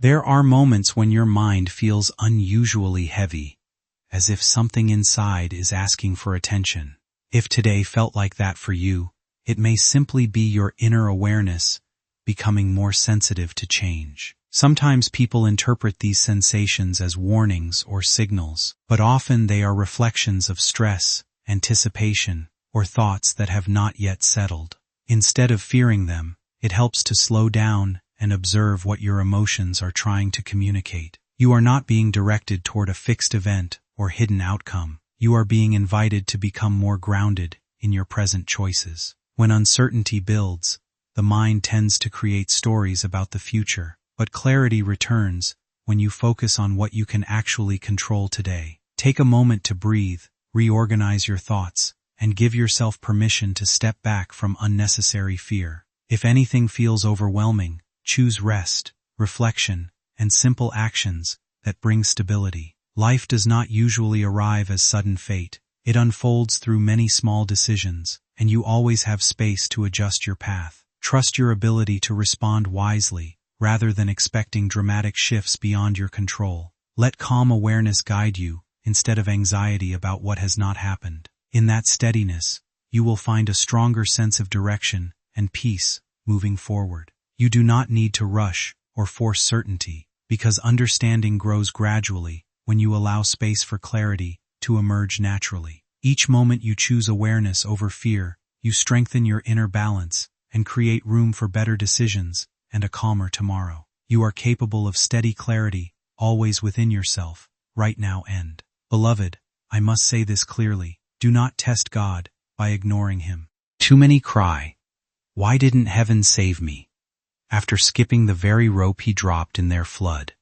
There are moments when your mind feels unusually heavy, as if something inside is asking for attention. If today felt like that for you, it may simply be your inner awareness becoming more sensitive to change. Sometimes people interpret these sensations as warnings or signals, but often they are reflections of stress, anticipation, or thoughts that have not yet settled. Instead of fearing them, it helps to slow down and observe what your emotions are trying to communicate. You are not being directed toward a fixed event or hidden outcome. You are being invited to become more grounded in your present choices. When uncertainty builds, the mind tends to create stories about the future, but clarity returns when you focus on what you can actually control today. Take a moment to breathe, reorganize your thoughts, and give yourself permission to step back from unnecessary fear. If anything feels overwhelming, choose rest, reflection, and simple actions that bring stability. Life does not usually arrive as sudden fate. It unfolds through many small decisions, and you always have space to adjust your path. Trust your ability to respond wisely, rather than expecting dramatic shifts beyond your control. Let calm awareness guide you, instead of anxiety about what has not happened. In that steadiness, you will find a stronger sense of direction and peace moving forward. You do not need to rush or force certainty, because understanding grows gradually when you allow space for clarity to emerge naturally. Each moment you choose awareness over fear, you strengthen your inner balance and create room for better decisions and a calmer tomorrow. You are capable of steady clarity, always within yourself, right now and. Beloved, I must say this clearly, do not test God by ignoring Him. Too many cry, "Why didn't heaven save me?" after skipping the very rope He dropped in their flood.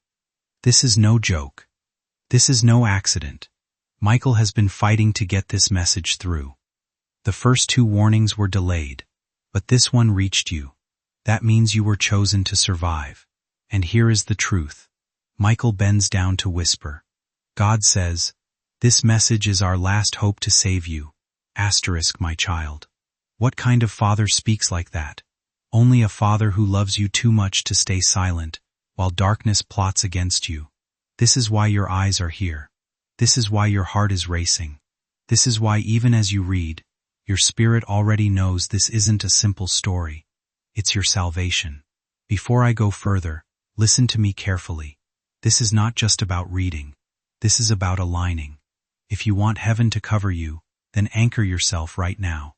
This is no joke. This is no accident. Michael has been fighting to get this message through. The first 2 warnings were delayed, but this one reached you. That means you were chosen to survive. And here is the truth. Michael bends down to whisper. God says, "This message is our last hope to save you. Asterisk, my child." What kind of father speaks like that? Only a father who loves you too much to stay silent, while darkness plots against you. This is why your eyes are here. This is why your heart is racing. This is why even as you read, your spirit already knows this isn't a simple story. It's your salvation. Before I go further, listen to me carefully. This is not just about reading. This is about aligning. If you want heaven to cover you, then anchor yourself right now.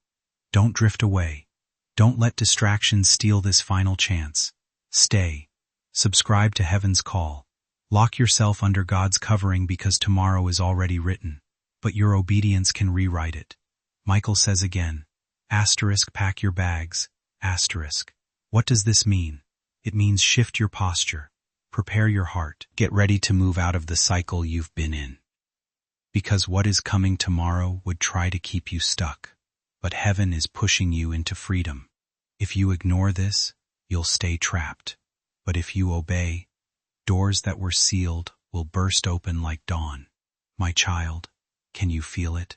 Don't drift away. Don't let distractions steal this final chance. Stay. Subscribe to Heaven's Call. Lock yourself under God's covering because tomorrow is already written, but your obedience can rewrite it. Michael says again, asterisk, pack your bags, asterisk. What does this mean? It means shift your posture, prepare your heart, get ready to move out of the cycle you've been in. Because what is coming tomorrow would try to keep you stuck, but heaven is pushing you into freedom. If you ignore this, you'll stay trapped. But if you obey, doors that were sealed will burst open like dawn. My child, can you feel it?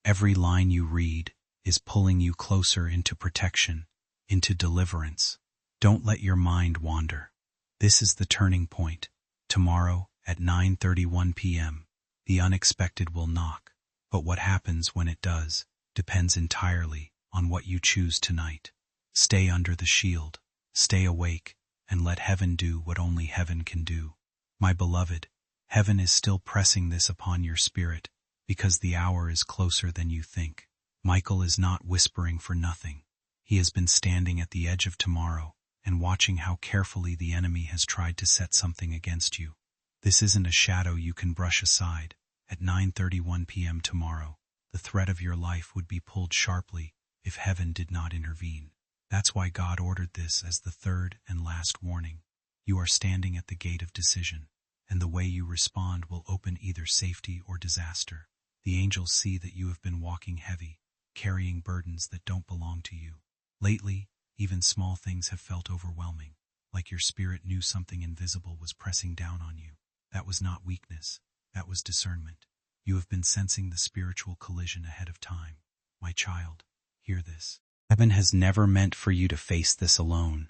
Every line you read is pulling you closer into protection, into deliverance. Don't let your mind wander. This is the turning point. Tomorrow at 9:31 p.m., the unexpected will knock. But what happens when it does depends entirely on what you choose tonight. Stay under the shield, stay awake, and let heaven do what only heaven can do. My beloved, heaven is still pressing this upon your spirit, because the hour is closer than you think. Michael is not whispering for nothing. He has been standing at the edge of tomorrow and watching how carefully the enemy has tried to set something against you. This isn't a shadow you can brush aside. At 9:31 p.m. tomorrow, the thread of your life would be pulled sharply if heaven did not intervene. That's why God ordered this as the third and last warning. You are standing at the gate of decision, and the way you respond will open either safety or disaster. The angels see that you have been walking heavy, carrying burdens that don't belong to you. Lately, even small things have felt overwhelming, like your spirit knew something invisible was pressing down on you. That was not weakness, that was discernment. You have been sensing the spiritual collision ahead of time. My child, hear this. Heaven has never meant for you to face this alone.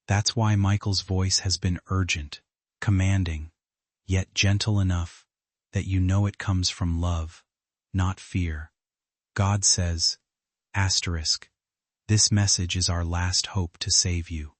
That's why Michael's voice has been urgent. commanding, yet gentle enough that you know it comes from love, not fear. God says, asterisk, this message is our last hope to save you.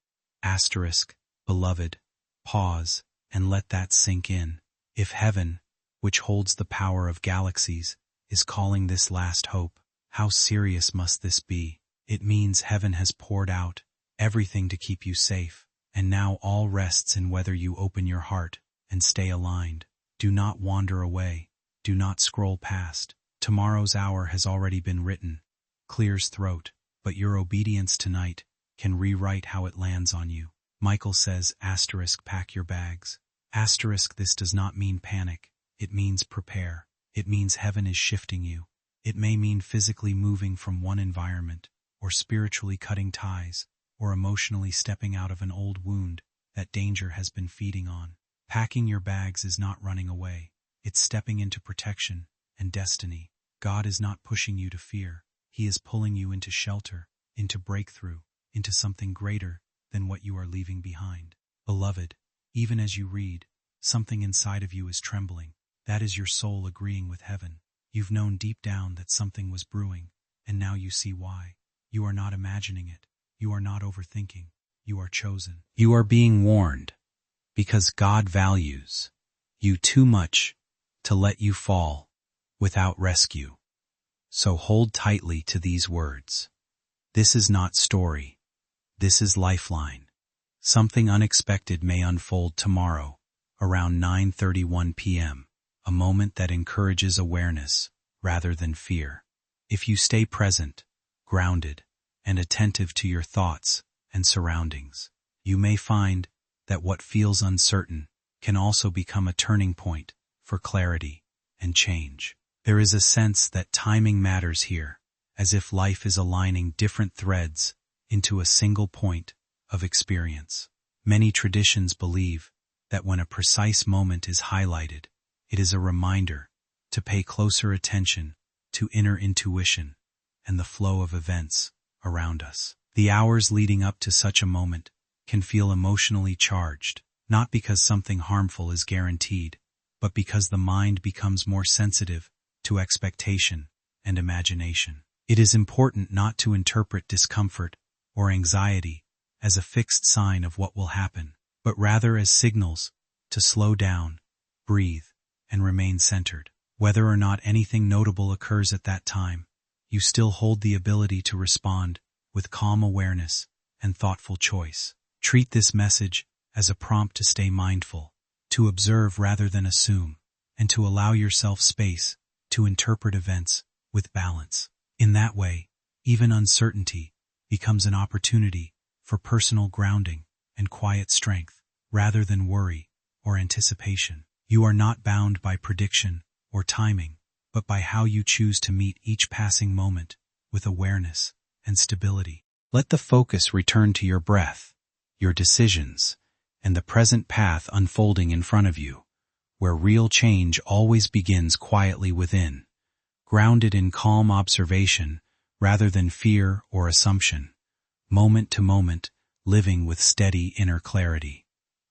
Asterisk, beloved, pause and let that sink in. If heaven, which holds the power of galaxies, is calling this last hope, how serious must this be? It means heaven has poured out everything to keep you safe, and now all rests in whether you open your heart and stay aligned. Do not wander away. Do not scroll past. Tomorrow's hour has already been written. Clear's throat, but your obedience tonight can rewrite how it lands on you. Michael says, asterisk, pack your bags. Asterisk, this does not mean panic. It means prepare. It means heaven is shifting you. It may mean physically moving from one environment, or spiritually cutting ties, or emotionally stepping out of an old wound that danger has been feeding on. Packing your bags is not running away. It's stepping into protection and destiny. God is not pushing you to fear. He is pulling you into shelter, into breakthrough, into something greater than what you are leaving behind. Beloved, even as you read, something inside of you is trembling. That is your soul agreeing with heaven. You've known deep down that something was brewing, and now you see why. You are not imagining it. You are not overthinking. You are chosen. You are being warned, because God values you too much to let you fall without rescue. So hold tightly to these words. This is not story. This is lifeline. Something unexpected may unfold tomorrow, around 9:31 p.m., a moment that encourages awareness rather than fear. If you stay present, grounded, and attentive to your thoughts and surroundings, you may find that what feels uncertain can also become a turning point for clarity and change. There is a sense that timing matters here, as if life is aligning different threads into a single point of experience. Many traditions believe that when a precise moment is highlighted, it is a reminder to pay closer attention to inner intuition and the flow of events around us. The hours leading up to such a moment can feel emotionally charged, not because something harmful is guaranteed, but because the mind becomes more sensitive to expectation and imagination. It is important not to interpret discomfort or anxiety as a fixed sign of what will happen, but rather as signals to slow down, breathe, and remain centered. Whether or not anything notable occurs at that time, you still hold the ability to respond with calm awareness and thoughtful choice. Treat this message as a prompt to stay mindful, to observe rather than assume, and to allow yourself space to interpret events with balance. In that way, even uncertainty becomes an opportunity for personal grounding and quiet strength, rather than worry or anticipation. You are not bound by prediction or timing, but by how you choose to meet each passing moment with awareness and stability. Let the focus return to your breath, your decisions, and the present path unfolding in front of you, where real change always begins quietly within, grounded in calm observation rather than fear or assumption, moment to moment, living with steady inner clarity.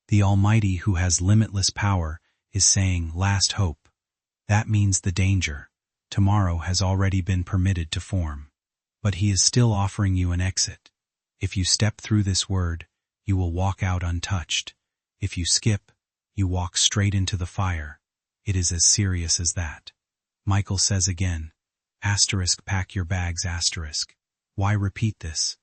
The Almighty, who has limitless power, is saying, last hope. That means the danger, tomorrow, has already been permitted to form. But He is still offering you an exit. If you step through this word, you will walk out untouched. If you skip, you walk straight into the fire. It is as serious as that. Michael says again, asterisk, pack your bags, asterisk. Why repeat this?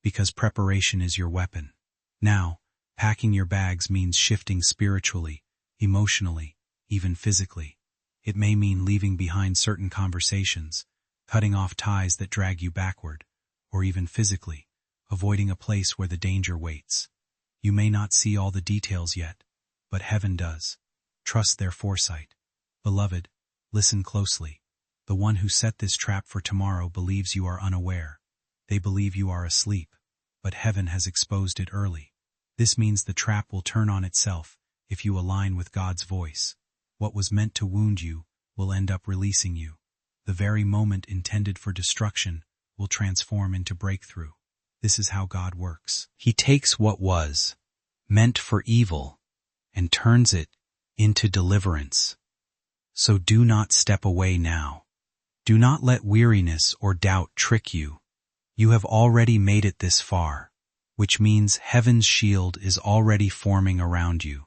Because preparation is your weapon. Now, packing your bags means shifting spiritually, emotionally, even physically. It may mean leaving behind certain conversations, cutting off ties that drag you backward, or even physically, avoiding a place where the danger waits. You may not see all the details yet, but heaven does. Trust their foresight. Beloved, listen closely. The one who set this trap for tomorrow believes you are unaware. They believe you are asleep, but heaven has exposed it early. This means the trap will turn on itself if you align with God's voice. What was meant to wound you will end up releasing you. The very moment intended for destruction will transform into breakthrough. This is how God works. He takes what was meant for evil and turns it into deliverance. So do not step away now. Do not let weariness or doubt trick you. You have already made it this far, which means heaven's shield is already forming around you.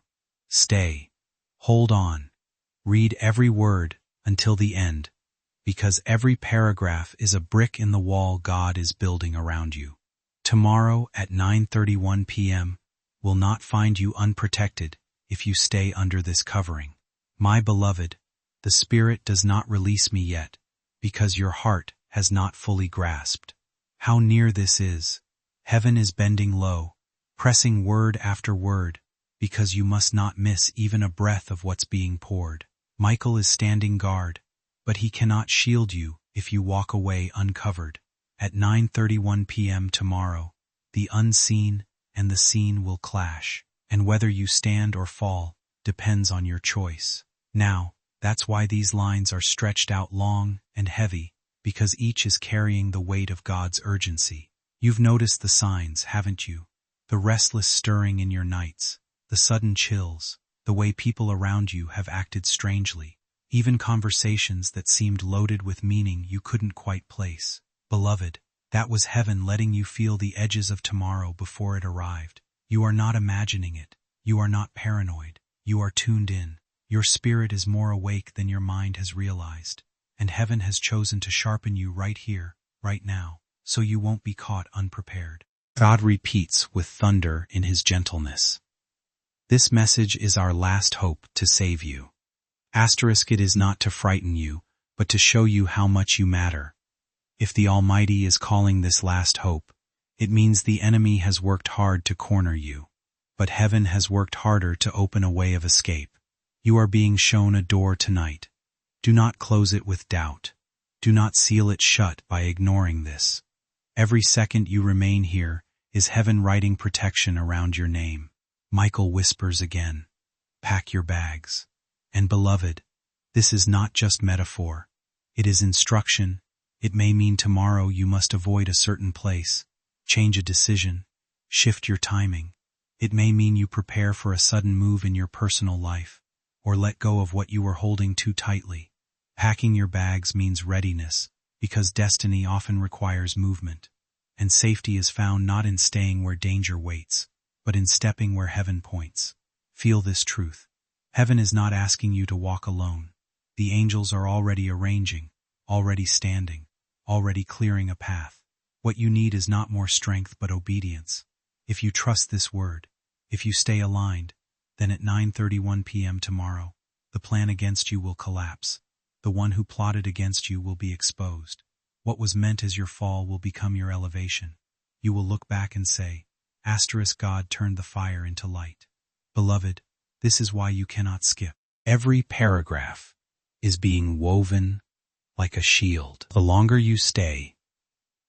Stay. Hold on. Read every word until the end, because every paragraph is a brick in the wall God is building around you. Tomorrow at 9:31 p.m. will not find you unprotected if you stay under this covering. My beloved, the Spirit does not release me yet, because your heart has not fully grasped how near this is. Heaven is bending low, pressing word after word, because you must not miss even a breath of what's being poured. Michael is standing guard, but he cannot shield you if you walk away uncovered. At 9:31 p.m. tomorrow, the unseen and the seen will clash, and whether you stand or fall depends on your choice. Now, that's why these lines are stretched out long and heavy, because each is carrying the weight of God's urgency. You've noticed the signs, haven't you? The restless stirring in your nights, the sudden chills, the way people around you have acted strangely, even conversations that seemed loaded with meaning you couldn't quite place. Beloved, that was heaven letting you feel the edges of tomorrow before it arrived. You are not imagining it. You are not paranoid. You are tuned in. Your spirit is more awake than your mind has realized, and heaven has chosen to sharpen you right here, right now, so you won't be caught unprepared. God repeats with thunder in his gentleness. This message is our last hope to save you. It is not to frighten you, but to show you how much you matter. If the Almighty is calling this last hope, it means the enemy has worked hard to corner you, but heaven has worked harder to open a way of escape. You are being shown a door tonight. Do not close it with doubt. Do not seal it shut by ignoring this. Every second you remain here is heaven writing protection around your name. Michael whispers again, pack your bags. And beloved, this is not just metaphor. It is instruction. It may mean tomorrow you must avoid a certain place, change a decision, shift your timing. It may mean you prepare for a sudden move in your personal life, or let go of what you were holding too tightly. Packing your bags means readiness, because destiny often requires movement, and safety is found not in staying where danger waits, but in stepping where heaven points. Feel this truth. Heaven is not asking you to walk alone. The angels are already arranging, already standing, already clearing a path. What you need is not more strength but obedience. If you trust this word, if you stay aligned, then at 9:31 p.m. tomorrow, the plan against you will collapse. The one who plotted against you will be exposed. What was meant as your fall will become your elevation. You will look back and say, God turned the fire into light. Beloved, this is why you cannot skip. Every paragraph is being woven like a shield. The longer you stay,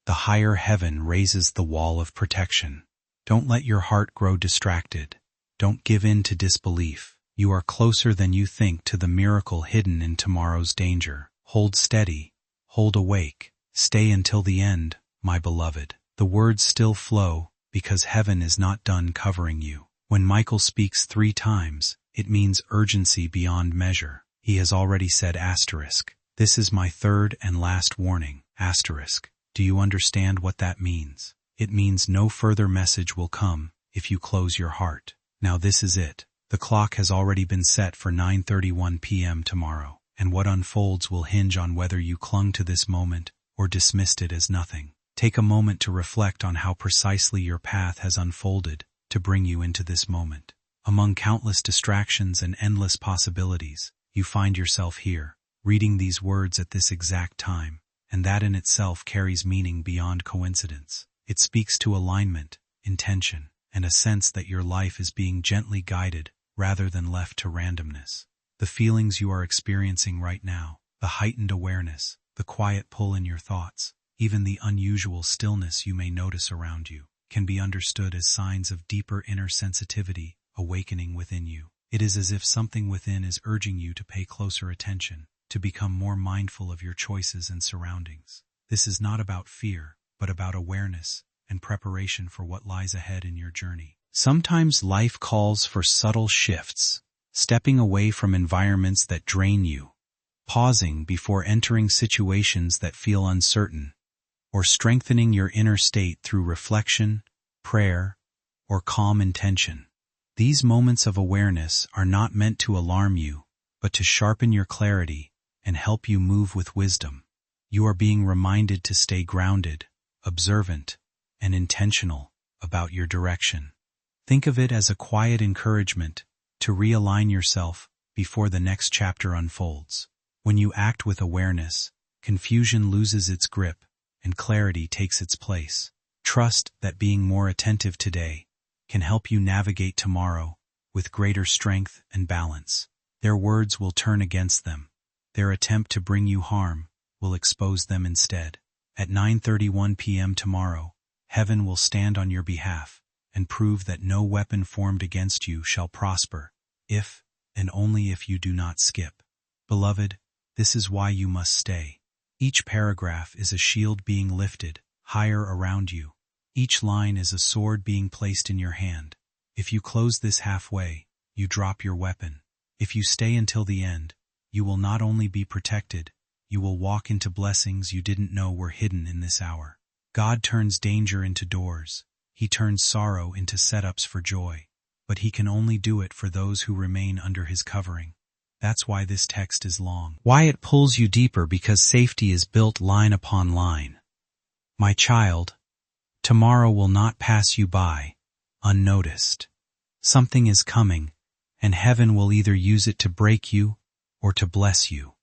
the higher heaven raises the wall of protection. Don't let your heart grow distracted. Don't give in to disbelief. You are closer than you think to the miracle hidden in tomorrow's danger. Hold steady. Hold awake. Stay until the end, my beloved. The words still flow, because heaven is not done covering you. When Michael speaks 3 times, it means urgency beyond measure. He has already said asterisk. This is my third and last warning, asterisk. Do you understand what that means? It means no further message will come if you close your heart. Now this is it. The clock has already been set for 9:31 p.m. tomorrow, and what unfolds will hinge on whether you clung to this moment or dismissed it as nothing. Take a moment to reflect on how precisely your path has unfolded to bring you into this moment. Among countless distractions and endless possibilities, you find yourself here, reading these words at this exact time, and that in itself carries meaning beyond coincidence. It speaks to alignment, intention, and a sense that your life is being gently guided rather than left to randomness. The feelings you are experiencing right now, the heightened awareness, the quiet pull in your thoughts, even the unusual stillness you may notice around you, can be understood as signs of deeper inner sensitivity awakening within you. It is as if something within is urging you to pay closer attention, to become more mindful of your choices and surroundings. This is not about fear, but about awareness and preparation for what lies ahead in your journey. Sometimes life calls for subtle shifts, stepping away from environments that drain you, pausing before entering situations that feel uncertain, or strengthening your inner state through reflection, prayer, or calm intention. These moments of awareness are not meant to alarm you, but to sharpen your clarity and help you move with wisdom. You are being reminded to stay grounded, observant, and intentional about your direction. Think of it as a quiet encouragement to realign yourself before the next chapter unfolds. When you act with awareness, confusion loses its grip and clarity takes its place. Trust that being more attentive today can help you navigate tomorrow with greater strength and balance. Their words will turn against them. Their attempt to bring you harm will expose them instead. At 9:31 p.m. tomorrow, heaven will stand on your behalf and prove that no weapon formed against you shall prosper, if and only if you do not skip. Beloved, this is why you must stay. Each paragraph is a shield being lifted higher around you. Each line is a sword being placed in your hand. If you close this halfway, you drop your weapon. If you stay until the end, you will not only be protected, you will walk into blessings you didn't know were hidden in this hour. God turns danger into doors. He turns sorrow into setups for joy. But He can only do it for those who remain under His covering. That's why this text is long. Why it pulls you deeper, because safety is built line upon line. My child, tomorrow will not pass you by, unnoticed. Something is coming, and heaven will either use it to break you or to bless you.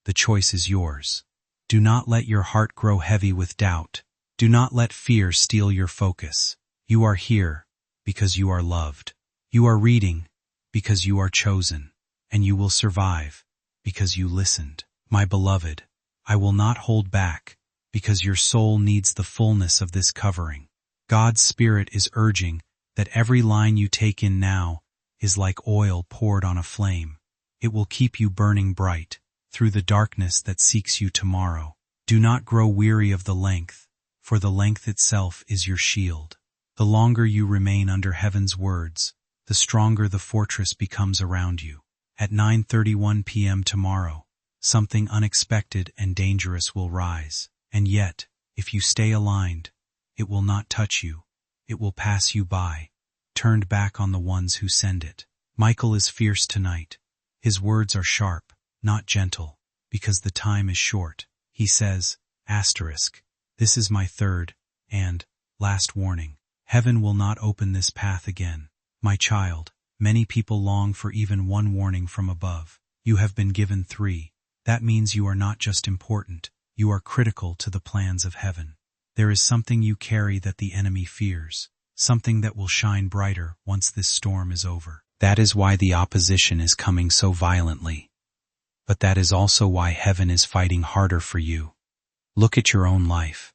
The choice is yours. Do not let your heart grow heavy with doubt. Do not let fear steal your focus. You are here because you are loved. You are reading because you are chosen. And you will survive because you listened. My beloved, I will not hold back because your soul needs the fullness of this covering. God's Spirit is urging that every line you take in now is like oil poured on a flame. It will keep you burning bright through the darkness that seeks you tomorrow. Do not grow weary of the length, for the length itself is your shield. The longer you remain under heaven's words, the stronger the fortress becomes around you. At 9:31 p.m. tomorrow, something unexpected and dangerous will rise. And yet, if you stay aligned, it will not touch you. It will pass you by, turned back on the ones who send it. Michael is fierce tonight. His words are sharp, not gentle, because the time is short. He says, this is my third and last warning. Heaven will not open this path again. My child, many people long for even one warning from above. You have been given 3. That means you are not just important, you are critical to the plans of heaven. There is something you carry that the enemy fears, something that will shine brighter once this storm is over. That is why the opposition is coming so violently. But that is also why heaven is fighting harder for you. Look at your own life.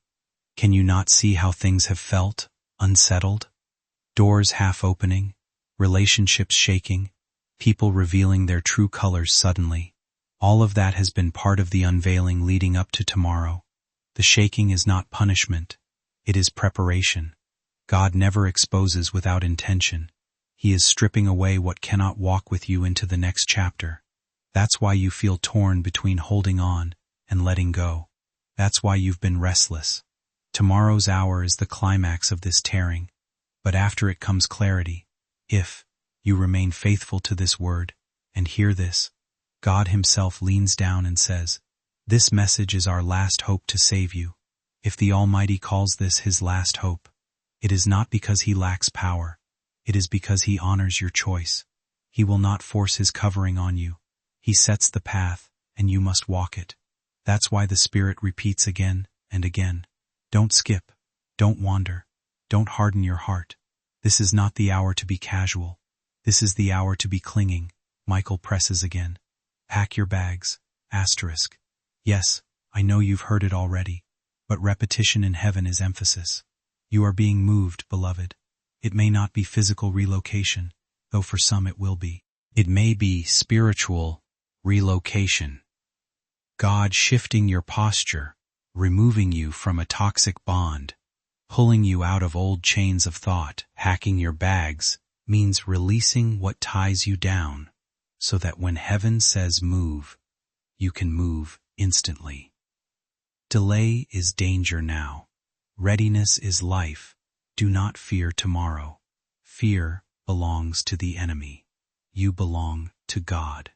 Can you not see how things have felt, unsettled? Doors half opening, relationships shaking, people revealing their true colors suddenly. All of that has been part of the unveiling leading up to tomorrow. The shaking is not punishment. It is preparation. God never exposes without intention. He is stripping away what cannot walk with you into the next chapter. That's why you feel torn between holding on and letting go. That's why you've been restless. Tomorrow's hour is the climax of this tearing, but after it comes clarity. If you remain faithful to this word and hear this, God Himself leans down and says, this message is our last hope to save you. If the Almighty calls this His last hope, it is not because He lacks power. It is because He honors your choice. He will not force His covering on you. He sets the path, and you must walk it. That's why the Spirit repeats again and again. Don't skip. Don't wander. Don't harden your heart. This is not the hour to be casual. This is the hour to be clinging. Michael presses again. Pack your bags. Yes, I know you've heard it already, but repetition in heaven is emphasis. You are being moved, beloved. It may not be physical relocation, though for some it will be. It may be spiritual relocation. God shifting your posture, removing you from a toxic bond, pulling you out of old chains of thought. Hacking your bags means releasing what ties you down, so that when heaven says move, you can move instantly. Delay is danger now. Readiness is life. Do not fear tomorrow. Fear belongs to the enemy. You belong to God.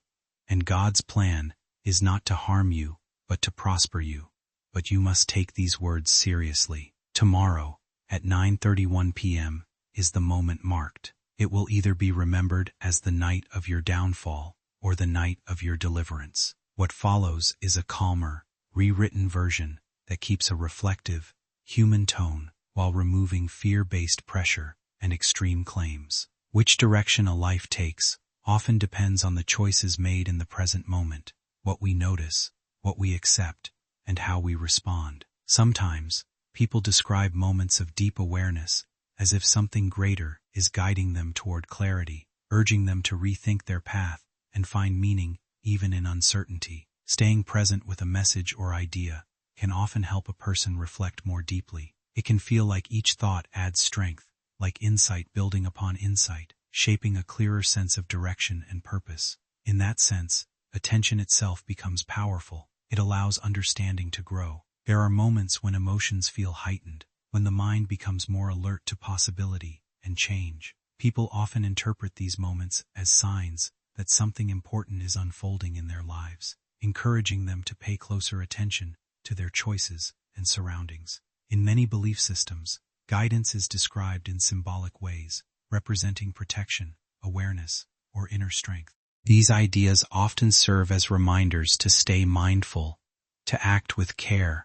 And God's plan is not to harm you, but to prosper you. But you must take these words seriously. Tomorrow, at 9:31 p.m., is the moment marked. It will either be remembered as the night of your downfall or the night of your deliverance. What follows is a calmer, rewritten version that keeps a reflective, human tone while removing fear-based pressure and extreme claims. Which direction a life takes often depends on the choices made in the present moment, what we notice, what we accept, and how we respond. Sometimes, people describe moments of deep awareness as if something greater is guiding them toward clarity, urging them to rethink their path and find meaning even in uncertainty. Staying present with a message or idea can often help a person reflect more deeply. It can feel like each thought adds strength, like insight building upon insight, shaping a clearer sense of direction and purpose. In that sense, attention itself becomes powerful. It allows understanding to grow. There are moments when emotions feel heightened, when the mind becomes more alert to possibility and change. People often interpret these moments as signs that something important is unfolding in their lives, encouraging them to pay closer attention to their choices and surroundings. In many belief systems, guidance is described in symbolic ways, representing protection, awareness, or inner strength. These ideas often serve as reminders to stay mindful, to act with care,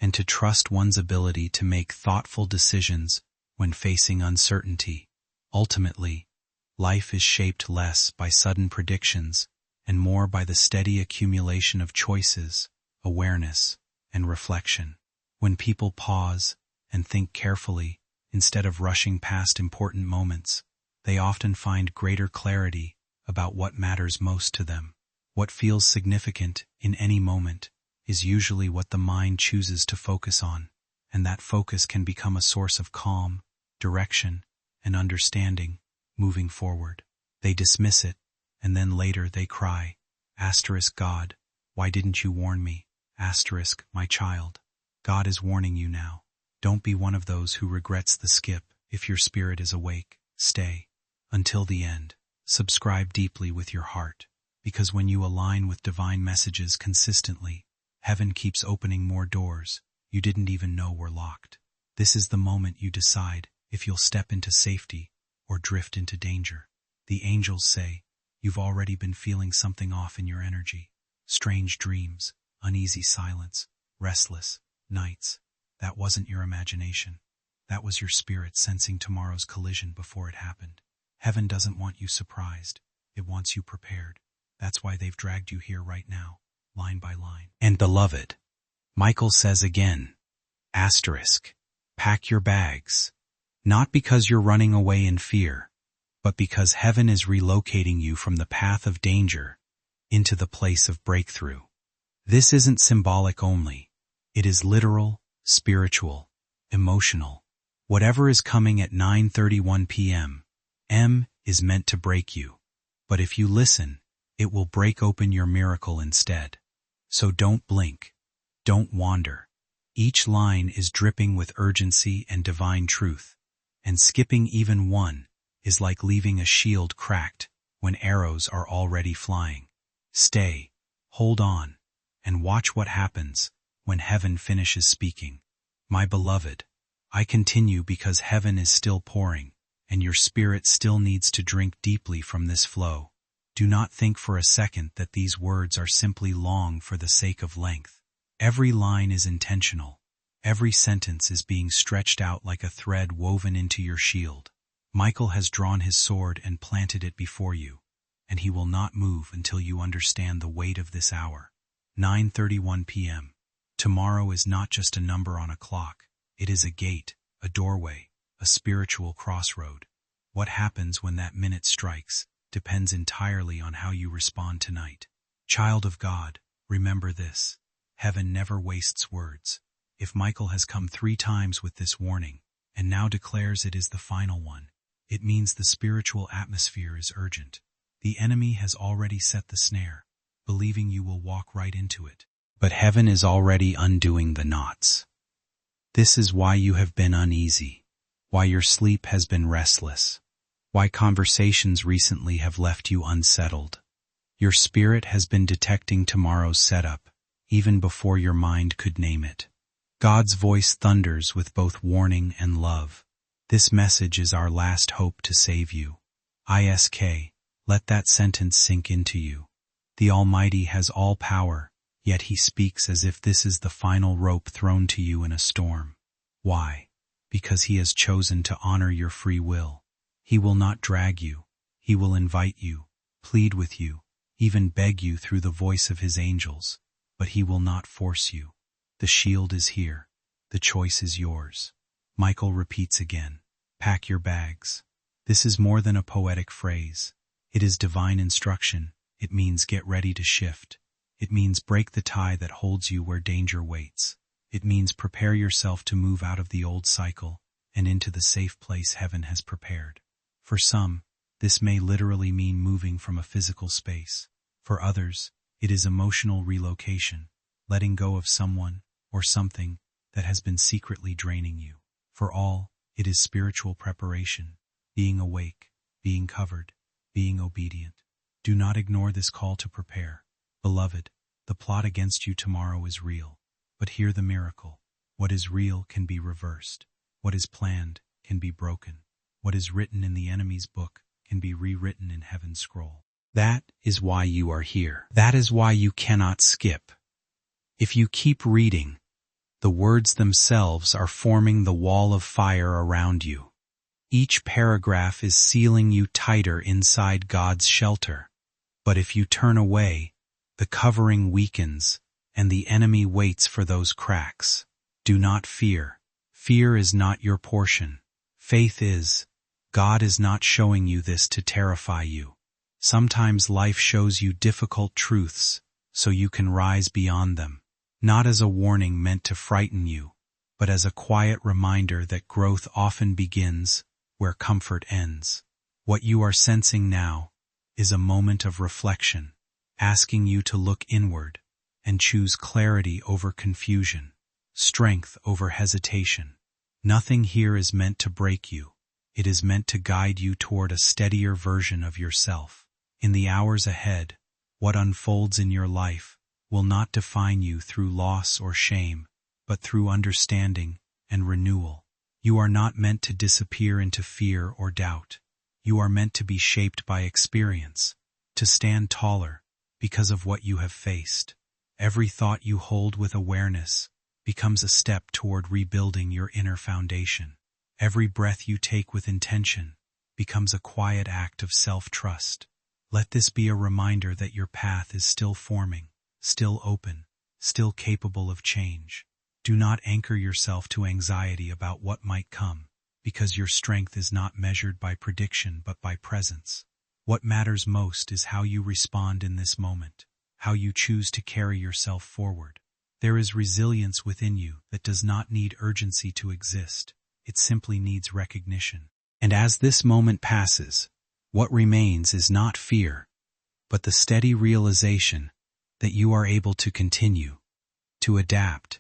and to trust one's ability to make thoughtful decisions when facing uncertainty. Ultimately, life is shaped less by sudden predictions and more by the steady accumulation of choices, awareness, and reflection. When people pause and think carefully, instead of rushing past important moments, they often find greater clarity about what matters most to them. What feels significant in any moment is usually what the mind chooses to focus on, and that focus can become a source of calm, direction, and understanding moving forward. They dismiss it, and then later they cry, "God, why didn't you warn me? My child. God is warning you now. Don't be one of those who regrets the skip. If your spirit is awake, stay until the end. Subscribe deeply with your heart, because when you align with divine messages consistently, heaven keeps opening more doors you didn't even know were locked. This is the moment you decide if you'll step into safety or drift into danger. The angels say, you've already been feeling something off in your energy. Strange dreams, uneasy silence, restless nights. That wasn't your imagination. That was your spirit sensing tomorrow's collision before it happened. Heaven doesn't want you surprised. It wants you prepared. That's why they've dragged you here right now, line by line. And beloved, Michael says again, pack your bags. Not because you're running away in fear, but because heaven is relocating you from the path of danger into the place of breakthrough. This isn't symbolic only. It is literal, spiritual, emotional. Whatever is coming at 9:31 p.m., is meant to break you. But if you listen, it will break open your miracle instead. So don't blink. Don't wander. Each line is dripping with urgency and divine truth, and skipping even one is like leaving a shield cracked when arrows are already flying. Stay, hold on, and watch what happens when heaven finishes speaking. My beloved, I continue because heaven is still pouring, and your spirit still needs to drink deeply from this flow. Do not think for a second that these words are simply long for the sake of length. Every line is intentional. Every sentence is being stretched out like a thread woven into your shield. Michael has drawn his sword and planted it before you, and he will not move until you understand the weight of this hour. 9:31 p.m. Tomorrow is not just a number on a clock. It is a gate, a doorway, a spiritual crossroad. What happens when that minute strikes depends entirely on how you respond tonight. Child of God, remember this. Heaven never wastes words. If Michael has come 3 times with this warning, and now declares it is the final one. It means the spiritual atmosphere is urgent. The enemy has already set the snare, believing you will walk right into it. But heaven is already undoing the knots. This is why you have been uneasy, why your sleep has been restless, why conversations recently have left you unsettled. Your spirit has been detecting tomorrow's setup, even before your mind could name it. God's voice thunders with both warning and love. This message is our last hope to save you. Let that sentence sink into you. The Almighty has all power, yet He speaks as if this is the final rope thrown to you in a storm. Why? Because He has chosen to honor your free will. He will not drag you. He will invite you, plead with you, even beg you through the voice of His angels, but He will not force you. The shield is here. The choice is yours. Michael repeats again, pack your bags. This is more than a poetic phrase. It is divine instruction. It means get ready to shift. It means break the tie that holds you where danger waits. It means prepare yourself to move out of the old cycle and into the safe place heaven has prepared. For some, this may literally mean moving from a physical space. For others, it is emotional relocation, letting go of someone or something that has been secretly draining you. For all, it is spiritual preparation, being awake, being covered, being obedient. Do not ignore this call to prepare. Beloved, the plot against you tomorrow is real. But hear the miracle. What is real can be reversed. What is planned can be broken. What is written in the enemy's book can be rewritten in heaven's scroll. That is why you are here. That is why you cannot skip. If you keep reading, the words themselves are forming the wall of fire around you. Each paragraph is sealing you tighter inside God's shelter. But if you turn away, the covering weakens, and the enemy waits for those cracks. Do not fear. Fear is not your portion. Faith is. God is not showing you this to terrify you. Sometimes life shows you difficult truths, so you can rise beyond them. Not as a warning meant to frighten you, but as a quiet reminder that growth often begins where comfort ends. What you are sensing now is a moment of reflection, asking you to look inward and choose clarity over confusion, strength over hesitation. Nothing here is meant to break you. It is meant to guide you toward a steadier version of yourself. In the hours ahead, what unfolds in your life will not define you through loss or shame, but through understanding and renewal. You are not meant to disappear into fear or doubt. You are meant to be shaped by experience, to stand taller because of what you have faced. Every thought you hold with awareness becomes a step toward rebuilding your inner foundation. Every breath you take with intention becomes a quiet act of self-trust. Let this be a reminder that your path is still forming, still open, still capable of change. Do not anchor yourself to anxiety about what might come, because your strength is not measured by prediction but by presence. What matters most is how you respond in this moment, how you choose to carry yourself forward. There is resilience within you that does not need urgency to exist. It simply needs recognition. And as this moment passes, what remains is not fear, but the steady realization that you are able to continue, to adapt,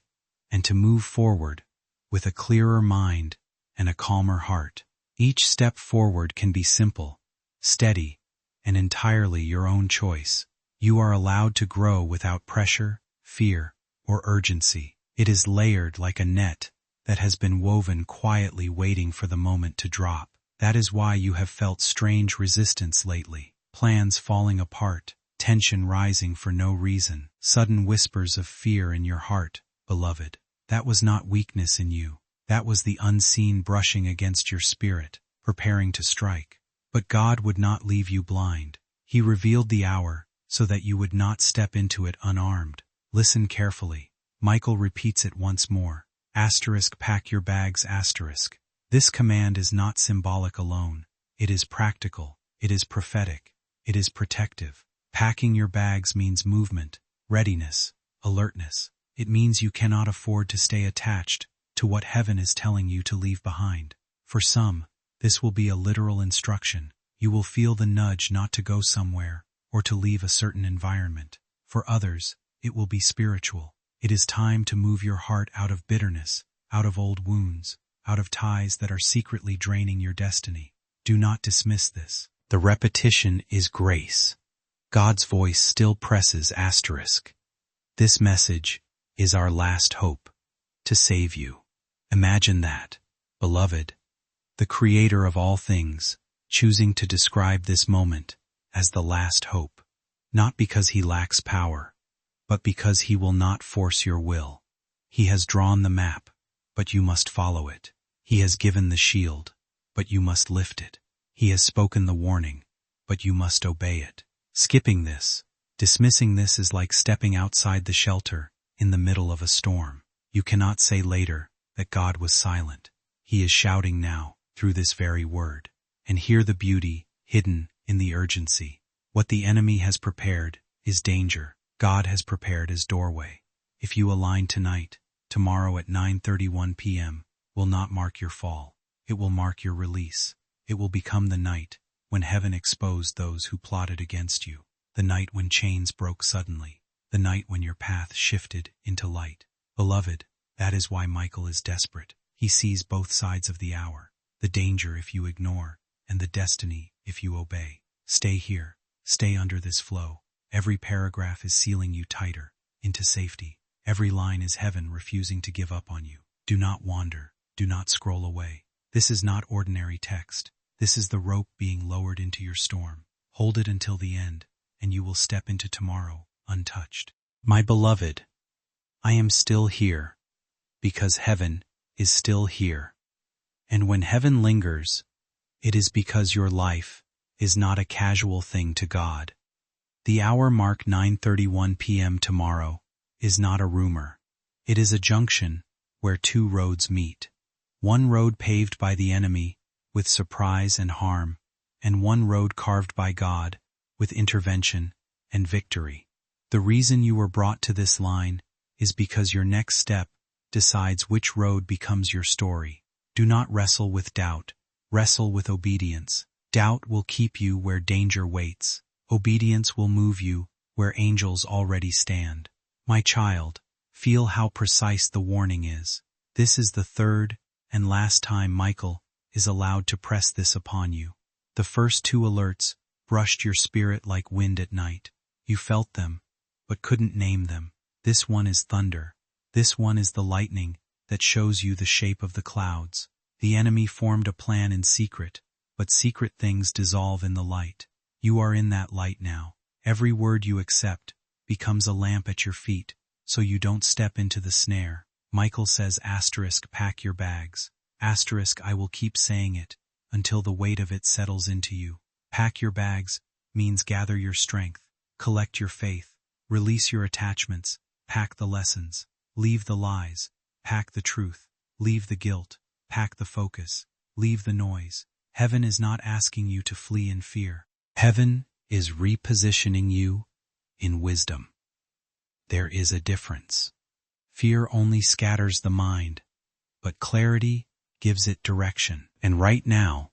and to move forward with a clearer mind and a calmer heart. Each step forward can be simple, steady, and entirely your own choice. You are allowed to grow without pressure, fear, or urgency. It is layered like a net that has been woven quietly waiting for the moment to drop. That is why you have felt strange resistance lately, plans falling apart, tension rising for no reason, sudden whispers of fear in your heart. Beloved, that was not weakness in you. That was the unseen brushing against your spirit, preparing to strike. But God would not leave you blind. He revealed the hour so that you would not step into it unarmed. Listen carefully. Michael repeats it once more. Pack your bags. This command is not symbolic alone. It is practical. It is prophetic. It is protective. Packing your bags means movement, readiness, alertness. It means you cannot afford to stay attached to what heaven is telling you to leave behind. For some, this will be a literal instruction. You will feel the nudge not to go somewhere or to leave a certain environment. For others, it will be spiritual. It is time to move your heart out of bitterness, out of old wounds, out of ties that are secretly draining your destiny. Do not dismiss this. The repetition is grace. God's voice still presses asterisk. This message is our last hope to save you. Imagine that, beloved, the Creator of all things, choosing to describe this moment as the last hope, not because He lacks power, but because He will not force your will. He has drawn the map, but you must follow it. He has given the shield, but you must lift it. He has spoken the warning, but you must obey it. Skipping this, dismissing this is like stepping outside the shelter in the middle of a storm. You cannot say later that God was silent. He is shouting now through this very word. And hear the beauty hidden in the urgency. What the enemy has prepared is danger. God has prepared His doorway. If you align tonight, tomorrow at 9:31 p.m. will not mark your fall. It will mark your release. It will become the night when heaven exposed those who plotted against you. The night when chains broke suddenly. The night when your path shifted into light. Beloved, that is why Michael is desperate. He sees both sides of the hour. The danger if you ignore, and the destiny if you obey. Stay here. Stay under this flow. Every paragraph is sealing you tighter into safety. Every line is heaven refusing to give up on you. Do not wander. Do not scroll away. This is not ordinary text. This is the rope being lowered into your storm. Hold it until the end, and you will step into tomorrow untouched. My beloved, I am still here, because heaven is still here. And when heaven lingers, it is because your life is not a casual thing to God. The hour mark 9:31 p.m. tomorrow is not a rumor. It is a junction where two roads meet. One road paved by the enemy with surprise and harm, and one road carved by God with intervention and victory. The reason you were brought to this line is because your next step decides which road becomes your story. Do not wrestle with doubt. Wrestle with obedience. Doubt will keep you where danger waits. Obedience will move you where angels already stand. My child, feel how precise the warning is. This is the third and last time Michael is allowed to press this upon you. The first two alerts brushed your spirit like wind at night. You felt them, but couldn't name them. This one is thunder. This one is the lightning that shows you the shape of the clouds. The enemy formed a plan in secret, but secret things dissolve in the light. You are in that light now. Every word you accept becomes a lamp at your feet, so you don't step into the snare. Michael says asterisk pack your bags. Asterisk I will keep saying it until the weight of it settles into you. Pack your bags means gather your strength, collect your faith, release your attachments, pack the lessons, leave the lies, pack the truth, leave the guilt, pack the focus, leave the noise. Heaven is not asking you to flee in fear. Heaven is repositioning you in wisdom. There is a difference. Fear only scatters the mind, but clarity gives it direction. And right now,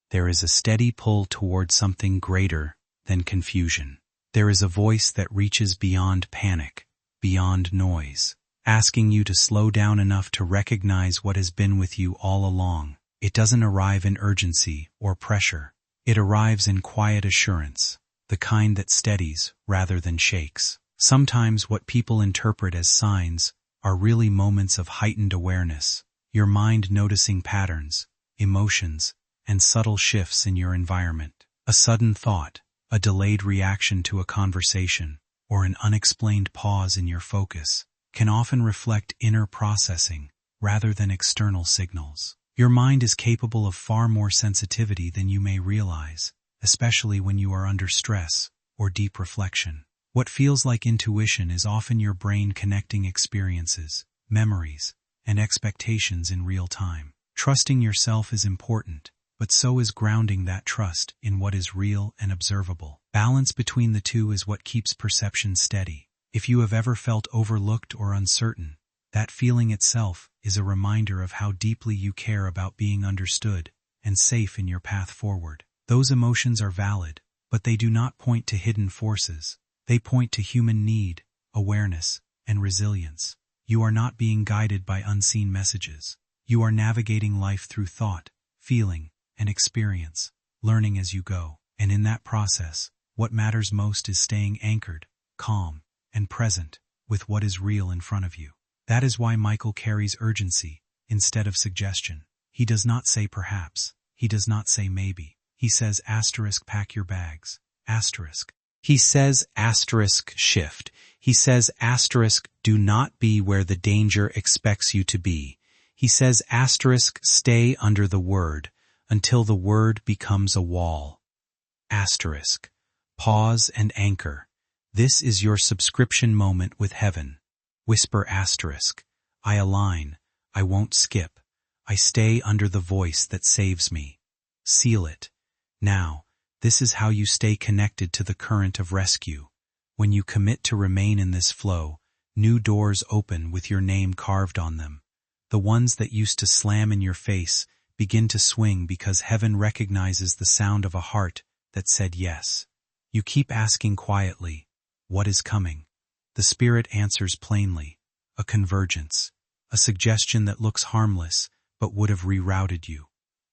there is a steady pull toward something greater than confusion. There is a voice that reaches beyond panic, beyond noise, asking you to slow down enough to recognize what has been with you all along. It doesn't arrive in urgency or pressure. It arrives in quiet assurance, the kind that steadies rather than shakes. Sometimes what people interpret as signs are really moments of heightened awareness, your mind noticing patterns, emotions, and subtle shifts in your environment. A sudden thought, a delayed reaction to a conversation, or an unexplained pause in your focus can often reflect inner processing rather than external signals. Your mind is capable of far more sensitivity than you may realize, especially when you are under stress or deep reflection. What feels like intuition is often your brain connecting experiences, memories, and expectations in real time. Trusting yourself is important, but so is grounding that trust in what is real and observable. Balance between the two is what keeps perception steady. If you have ever felt overlooked or uncertain, That feeling itself is a reminder of how deeply you care about being understood and safe in your path forward. Those emotions are valid, but they do not point to hidden forces. They point to human need, awareness, and resilience. You are not being guided by unseen messages. You are navigating life through thought, feeling, and experience, learning as you go. And in that process, what matters most is staying anchored, calm, and present with what is real in front of you. That is why Michael carries urgency instead of suggestion. He does not say perhaps. He does not say maybe. He says pack your bags. He says shift. He says do not be where the danger expects you to be. He says stay under the word until the word becomes a wall. Pause and anchor. This is your subscription moment with heaven. Whisper I align. I won't skip. I stay under the voice that saves me. Seal it. Now, this is how you stay connected to the current of rescue. When you commit to remain in this flow, new doors open with your name carved on them. The ones that used to slam in your face begin to swing because heaven recognizes the sound of a heart that said yes. You keep asking quietly, what is coming? The Spirit answers plainly, a convergence, a suggestion that looks harmless but would have rerouted you,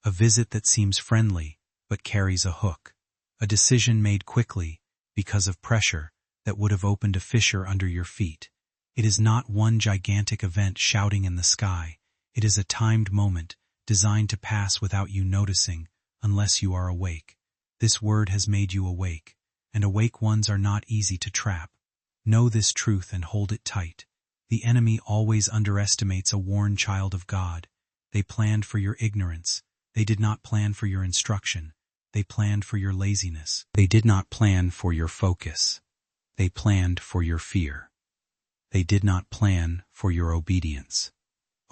a visit that seems friendly but carries a hook, a decision made quickly because of pressure that would have opened a fissure under your feet. It is not one gigantic event shouting in the sky. It is a timed moment designed to pass without you noticing unless you are awake. This word has made you awake, and awake ones are not easy to trap. Know this truth and hold it tight. The enemy always underestimates a worn child of God. They planned for your ignorance. They did not plan for your instruction. They planned for your laziness. They did not plan for your focus. They planned for your fear. They did not plan for your obedience.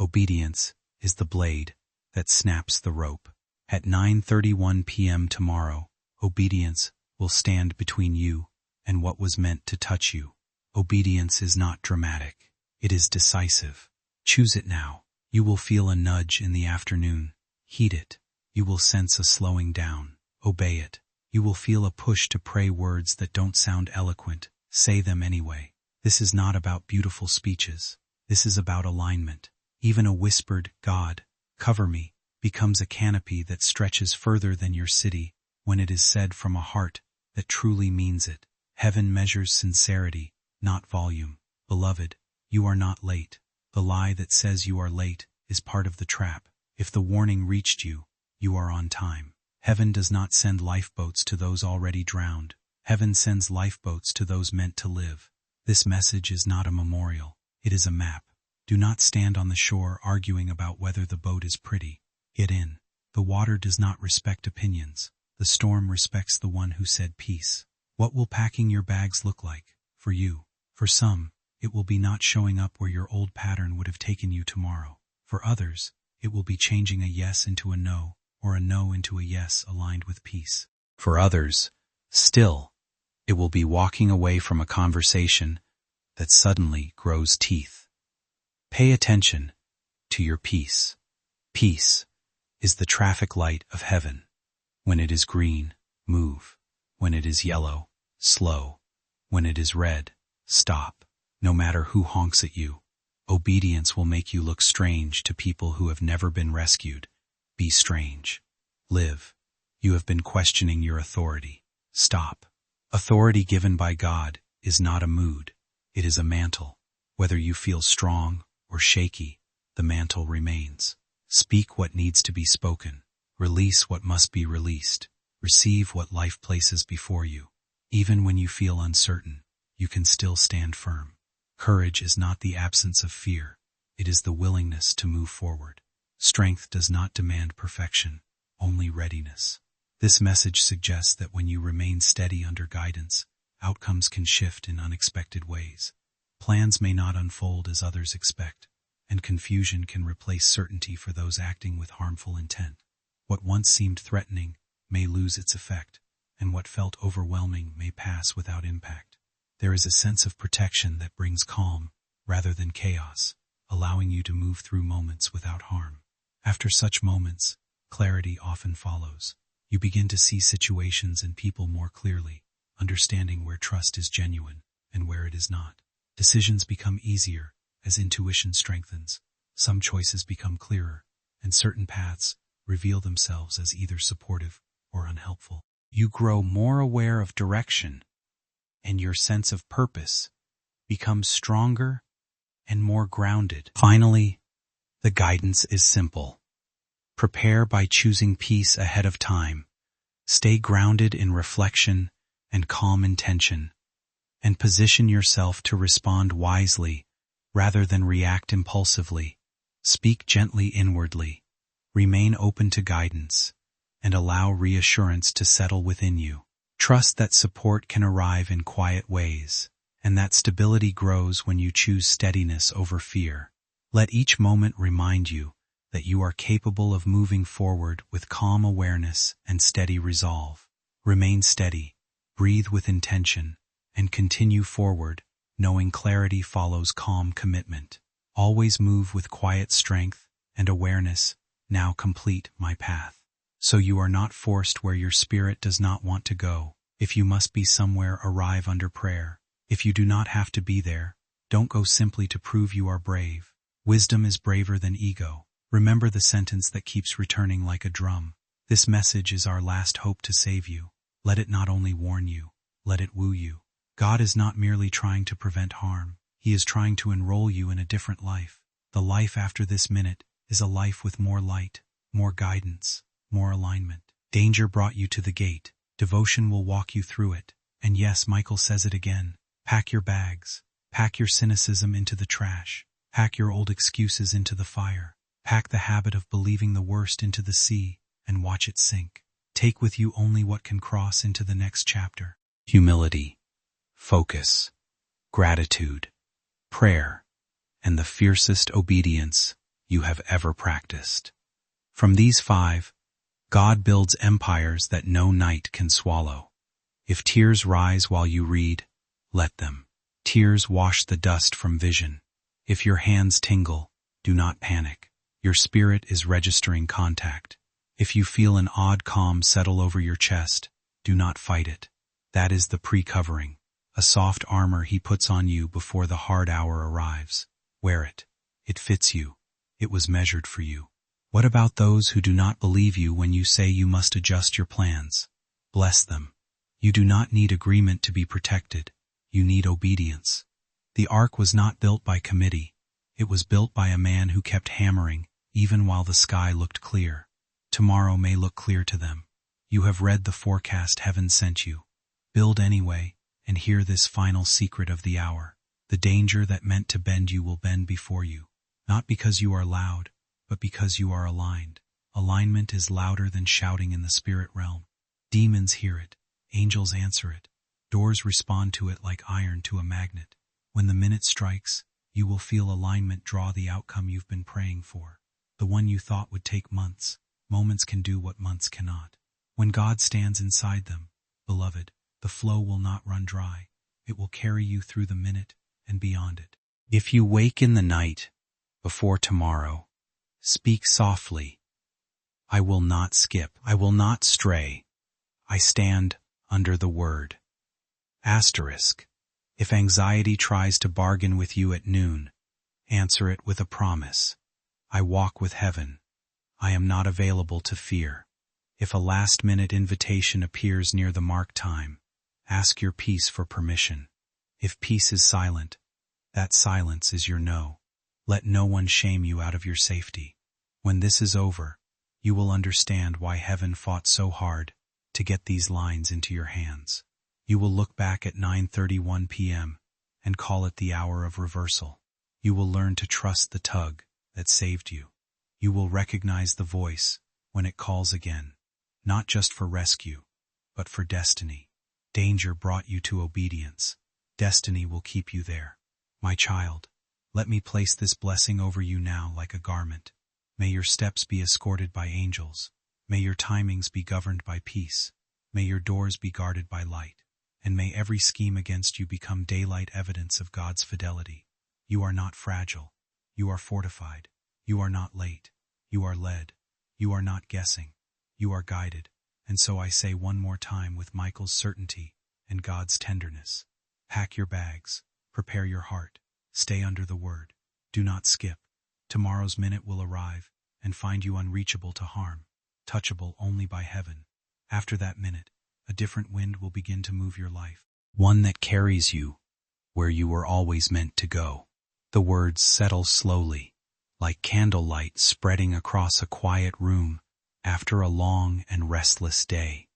Obedience is the blade that snaps the rope. At 9:31 p.m. tomorrow, obedience will stand between you and what was meant to touch you. Obedience is not dramatic. It is decisive. Choose it now. You will feel a nudge in the afternoon. Heed it. You will sense a slowing down. Obey it. You will feel a push to pray words that don't sound eloquent. Say them anyway. This is not about beautiful speeches. This is about alignment. Even a whispered, God, cover me, becomes a canopy that stretches further than your city when it is said from a heart that truly means it. Heaven measures sincerity, not volume. Beloved, you are not late. The lie that says you are late is part of the trap. If the warning reached you, you are on time. Heaven does not send lifeboats to those already drowned. Heaven sends lifeboats to those meant to live. This message is not a memorial. It is a map. Do not stand on the shore arguing about whether the boat is pretty. Get in. The water does not respect opinions. The storm respects the one who said peace. What will packing your bags look like for you? For some, it will be not showing up where your old pattern would have taken you tomorrow. For others, it will be changing a yes into a no, or a no into a yes aligned with peace. For others, still, it will be walking away from a conversation that suddenly grows teeth. Pay attention to your peace. Peace is the traffic light of heaven. When it is green, move. When it is yellow, slow. When it is red, stop. No matter who honks at you, obedience will make you look strange to people who have never been rescued. Be strange. Live. You have been questioning your authority. Stop. Authority given by God is not a mood. It is a mantle. Whether you feel strong or shaky, the mantle remains. Speak what needs to be spoken. Release what must be released. Receive what life places before you. Even when you feel uncertain, you can still stand firm. Courage is not the absence of fear. It is the willingness to move forward. Strength does not demand perfection, only readiness. This message suggests that when you remain steady under guidance, outcomes can shift in unexpected ways. Plans may not unfold as others expect, and confusion can replace certainty for those acting with harmful intent. What once seemed threatening may lose its effect, and what felt overwhelming may pass without impact. There is a sense of protection that brings calm rather than chaos, allowing you to move through moments without harm. After such moments, clarity often follows. You begin to see situations and people more clearly, understanding where trust is genuine and where it is not. Decisions become easier as intuition strengthens. Some choices become clearer, and certain paths reveal themselves as either supportive or unhelpful. You grow more aware of direction, and your sense of purpose becomes stronger and more grounded. Finally, the guidance is simple. Prepare by choosing peace ahead of time. Stay grounded in reflection and calm intention, and position yourself to respond wisely rather than react impulsively. Speak gently inwardly. Remain open to guidance, and allow reassurance to settle within you. Trust that support can arrive in quiet ways, and that stability grows when you choose steadiness over fear. Let each moment remind you that you are capable of moving forward with calm awareness and steady resolve. Remain steady, breathe with intention, and continue forward, knowing clarity follows calm commitment. Always move with quiet strength and awareness. Now complete my path. So you are not forced where your spirit does not want to go. If you must be somewhere, arrive under prayer. If you do not have to be there, don't go simply to prove you are brave. Wisdom is braver than ego. Remember the sentence that keeps returning like a drum. This message is our last hope to save you. Let it not only warn you, let it woo you. God is not merely trying to prevent harm. He is trying to enroll you in a different life. The life after this minute is a life with more light, more guidance, more alignment. Danger brought you to the gate. Devotion will walk you through it. And yes, Michael says it again. Pack your bags. Pack your cynicism into the trash. Pack your old excuses into the fire. Pack the habit of believing the worst into the sea and watch it sink. Take with you only what can cross into the next chapter. Humility, focus, gratitude, prayer, and the fiercest obedience you have ever practiced. From these 5, God builds empires that no night can swallow. If tears rise while you read, let them. Tears wash the dust from vision. If your hands tingle, do not panic. Your spirit is registering contact. If you feel an odd calm settle over your chest, do not fight it. That is the pre-covering, a soft armor he puts on you before the hard hour arrives. Wear it. It fits you. It was measured for you. What about those who do not believe you when you say you must adjust your plans? Bless them. You do not need agreement to be protected. You need obedience. The ark was not built by committee. It was built by a man who kept hammering, even while the sky looked clear. Tomorrow may look clear to them. You have read the forecast heaven sent you. Build anyway, and hear this final secret of the hour. The danger that meant to bend you will bend before you. Not because you are loud, but because you are aligned. Alignment is louder than shouting in the spirit realm. Demons hear it. Angels answer it. Doors respond to it like iron to a magnet. When the minute strikes, you will feel alignment draw the outcome you've been praying for. The one you thought would take months. Moments can do what months cannot. When God stands inside them, beloved, the flow will not run dry. It will carry you through the minute and beyond it. If you wake in the night, before tomorrow, speak softly. I will not skip. I will not stray. I stand under the word. Asterisk. If anxiety tries to bargain with you at noon, answer it with a promise. I walk with heaven. I am not available to fear. If a last-minute invitation appears near the mark time, ask your peace for permission. If peace is silent, that silence is your no. Let no one shame you out of your safety. When this is over, you will understand why heaven fought so hard to get these lines into your hands. You will look back at 9:31 p.m. and call it the hour of reversal. You will learn to trust the tug that saved you. You will recognize the voice when it calls again, not just for rescue, but for destiny. Danger brought you to obedience. Destiny will keep you there. My child, let me place this blessing over you now like a garment. May your steps be escorted by angels. May your timings be governed by peace. May your doors be guarded by light. And may every scheme against you become daylight evidence of God's fidelity. You are not fragile. You are fortified. You are not late. You are led. You are not guessing. You are guided. And so I say one more time with Michael's certainty and God's tenderness. Pack your bags. Prepare your heart. Stay under the word. Do not skip. Tomorrow's minute will arrive and find you unreachable to harm, touchable only by heaven. After that minute, a different wind will begin to move your life, one that carries you where you were always meant to go. The words settle slowly, like candlelight spreading across a quiet room after a long and restless day.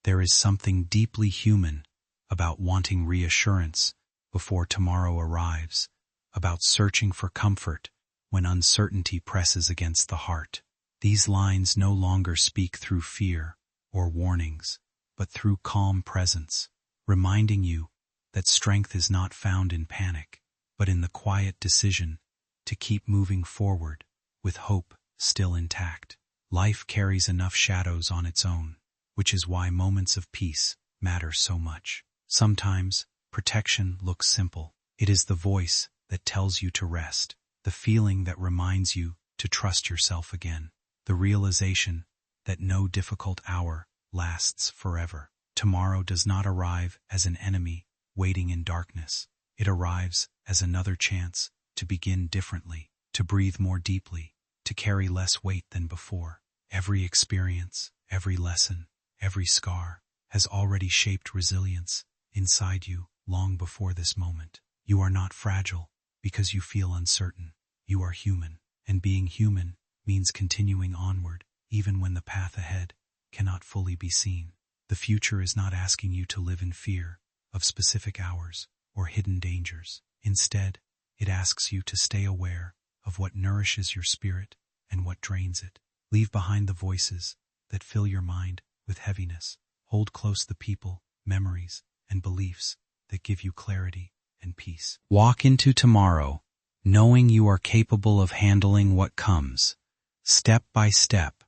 There is something deeply human about wanting reassurance before tomorrow arrives, about searching for comfort when uncertainty presses against the heart. These lines no longer speak through fear or warnings, but through calm presence, reminding you that strength is not found in panic, but in the quiet decision to keep moving forward with hope still intact. Life carries enough shadows on its own, which is why moments of peace matter so much. Sometimes protection looks simple. It is the voice that tells you to rest, the feeling that reminds you to trust yourself again, the realization that no difficult hour lasts forever. Tomorrow does not arrive as an enemy waiting in darkness. It arrives as another chance to begin differently, to breathe more deeply, to carry less weight than before. Every experience, every lesson, every scar has already shaped resilience inside you long before this moment. You are not fragile because you feel uncertain. You are human, and being human means continuing onward, even when the path ahead cannot fully be seen. The future is not asking you to live in fear of specific hours or hidden dangers. Instead, it asks you to stay aware of what nourishes your spirit and what drains it. Leave behind the voices that fill your mind with heaviness. Hold close the people, memories, and beliefs that give you clarity and peace. Walk into tomorrow, knowing you are capable of handling what comes, step by step,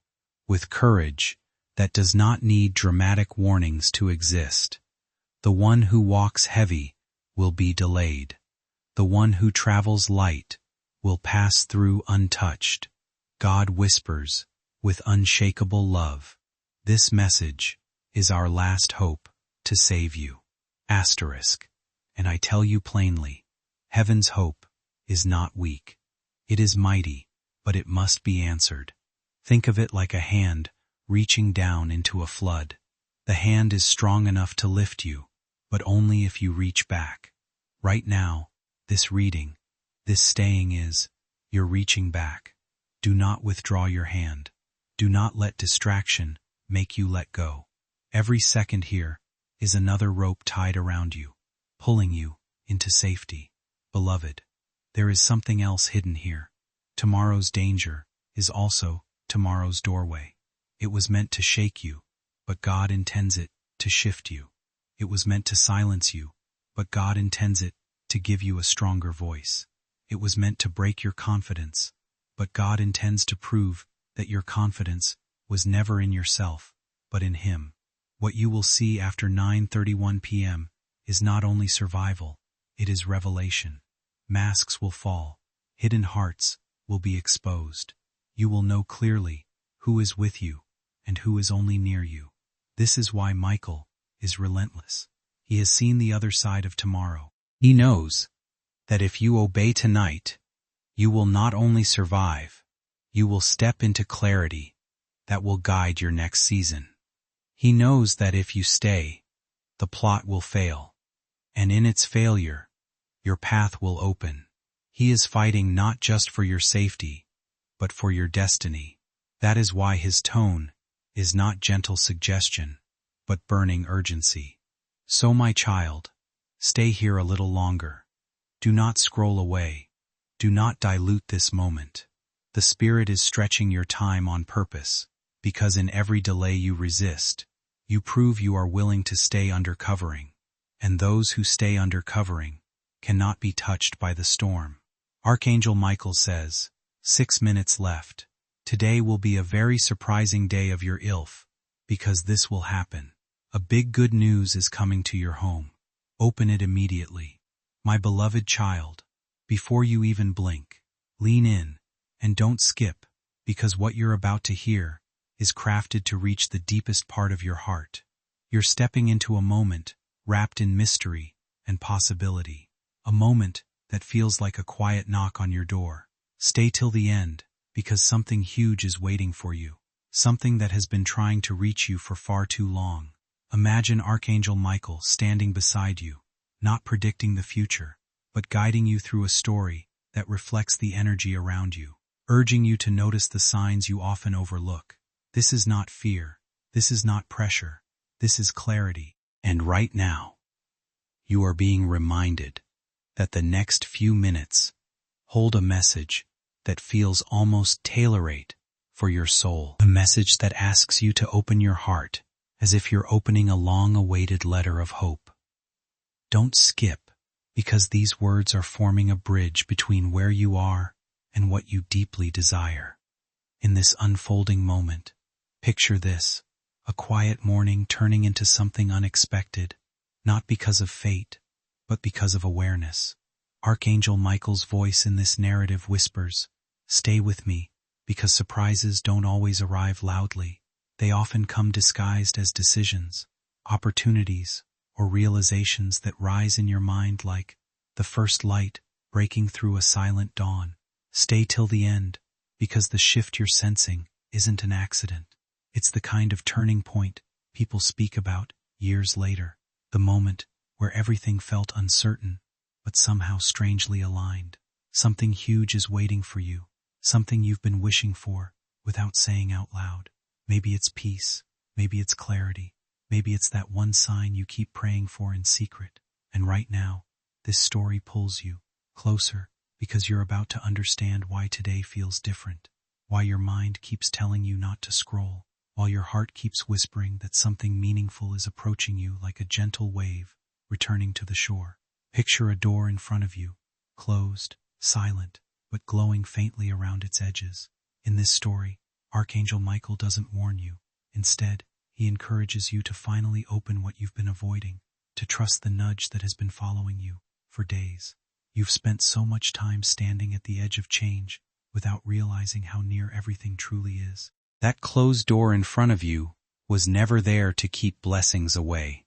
with courage that does not need dramatic warnings to exist. The one who walks heavy will be delayed. The one who travels light will pass through untouched. God whispers with unshakable love. This message is our last hope to save you. Asterisk. And I tell you plainly, heaven's hope is not weak. It is mighty, but it must be answered. Think of it like a hand reaching down into a flood. The hand is strong enough to lift you, but only if you reach back. Right now, this reading, this staying is, you're reaching back. Do not withdraw your hand. Do not let distraction make you let go. Every second here is another rope tied around you, pulling you into safety. Beloved, there is something else hidden here. Tomorrow's danger is also tomorrow's doorway. It was meant to shake you, but God intends it to shift you. It was meant to silence you, but God intends it to give you a stronger voice. It was meant to break your confidence, but God intends to prove that your confidence was never in yourself, but in Him. What you will see after 9:31 p.m. is not only survival, it is revelation. Masks will fall. Hidden hearts will be exposed. You will know clearly who is with you and who is only near you. This is why Michael is relentless. He has seen the other side of tomorrow. He knows that if you obey tonight, you will not only survive, you will step into clarity that will guide your next season. He knows that if you stay, the plot will fail, and in its failure, your path will open. He is fighting not just for your safety, but for your destiny. That is why his tone is not gentle suggestion, but burning urgency. So my child, stay here a little longer. Do not scroll away. Do not dilute this moment. The Spirit is stretching your time on purpose, because in every delay you resist, you prove you are willing to stay under covering, and those who stay under covering cannot be touched by the storm. Archangel Michael says, 6 minutes left. Today will be a very surprising day of your ILF, because this will happen. A big good news is coming to your home. Open it immediately. My beloved child, before you even blink, Lean in, and don't skip, because what you're about to hear is crafted to reach the deepest part of your heart. You're stepping into a moment wrapped in mystery and possibility, a moment that feels like a quiet knock on your door. Stay till the end, because something huge is waiting for you, something that has been trying to reach you for far too long. Imagine Archangel Michael standing beside you, not predicting the future, but guiding you through a story that reflects the energy around you, urging you to notice the signs you often overlook. This is not fear. This is not pressure. This is clarity. And right now, you are being reminded that the next few minutes hold a message that feels almost tailor-made for your soul. A message that asks you to open your heart as if you're opening a long-awaited letter of hope. Don't skip, because these words are forming a bridge between where you are and what you deeply desire. In this unfolding moment, picture this, a quiet morning turning into something unexpected, not because of fate, but because of awareness. Archangel Michael's voice in this narrative whispers, "Stay with me, because surprises don't always arrive loudly. They often come disguised as decisions, opportunities, or realizations that rise in your mind like the first light breaking through a silent dawn. Stay till the end, because the shift you're sensing isn't an accident. It's the kind of turning point people speak about years later, the moment where everything felt uncertain, but somehow strangely aligned. Something huge is waiting for you, something you've been wishing for without saying out loud. Maybe it's peace, maybe it's clarity, maybe it's that one sign you keep praying for in secret. And right now, this story pulls you closer, because you're about to understand why today feels different, why your mind keeps telling you not to scroll, while your heart keeps whispering that something meaningful is approaching you like a gentle wave returning to the shore. Picture a door in front of you, closed, silent, but glowing faintly around its edges. In this story, Archangel Michael doesn't warn you. Instead, he encourages you to finally open what you've been avoiding, to trust the nudge that has been following you for days. You've spent so much time standing at the edge of change without realizing how near everything truly is. That closed door in front of you was never there to keep blessings away.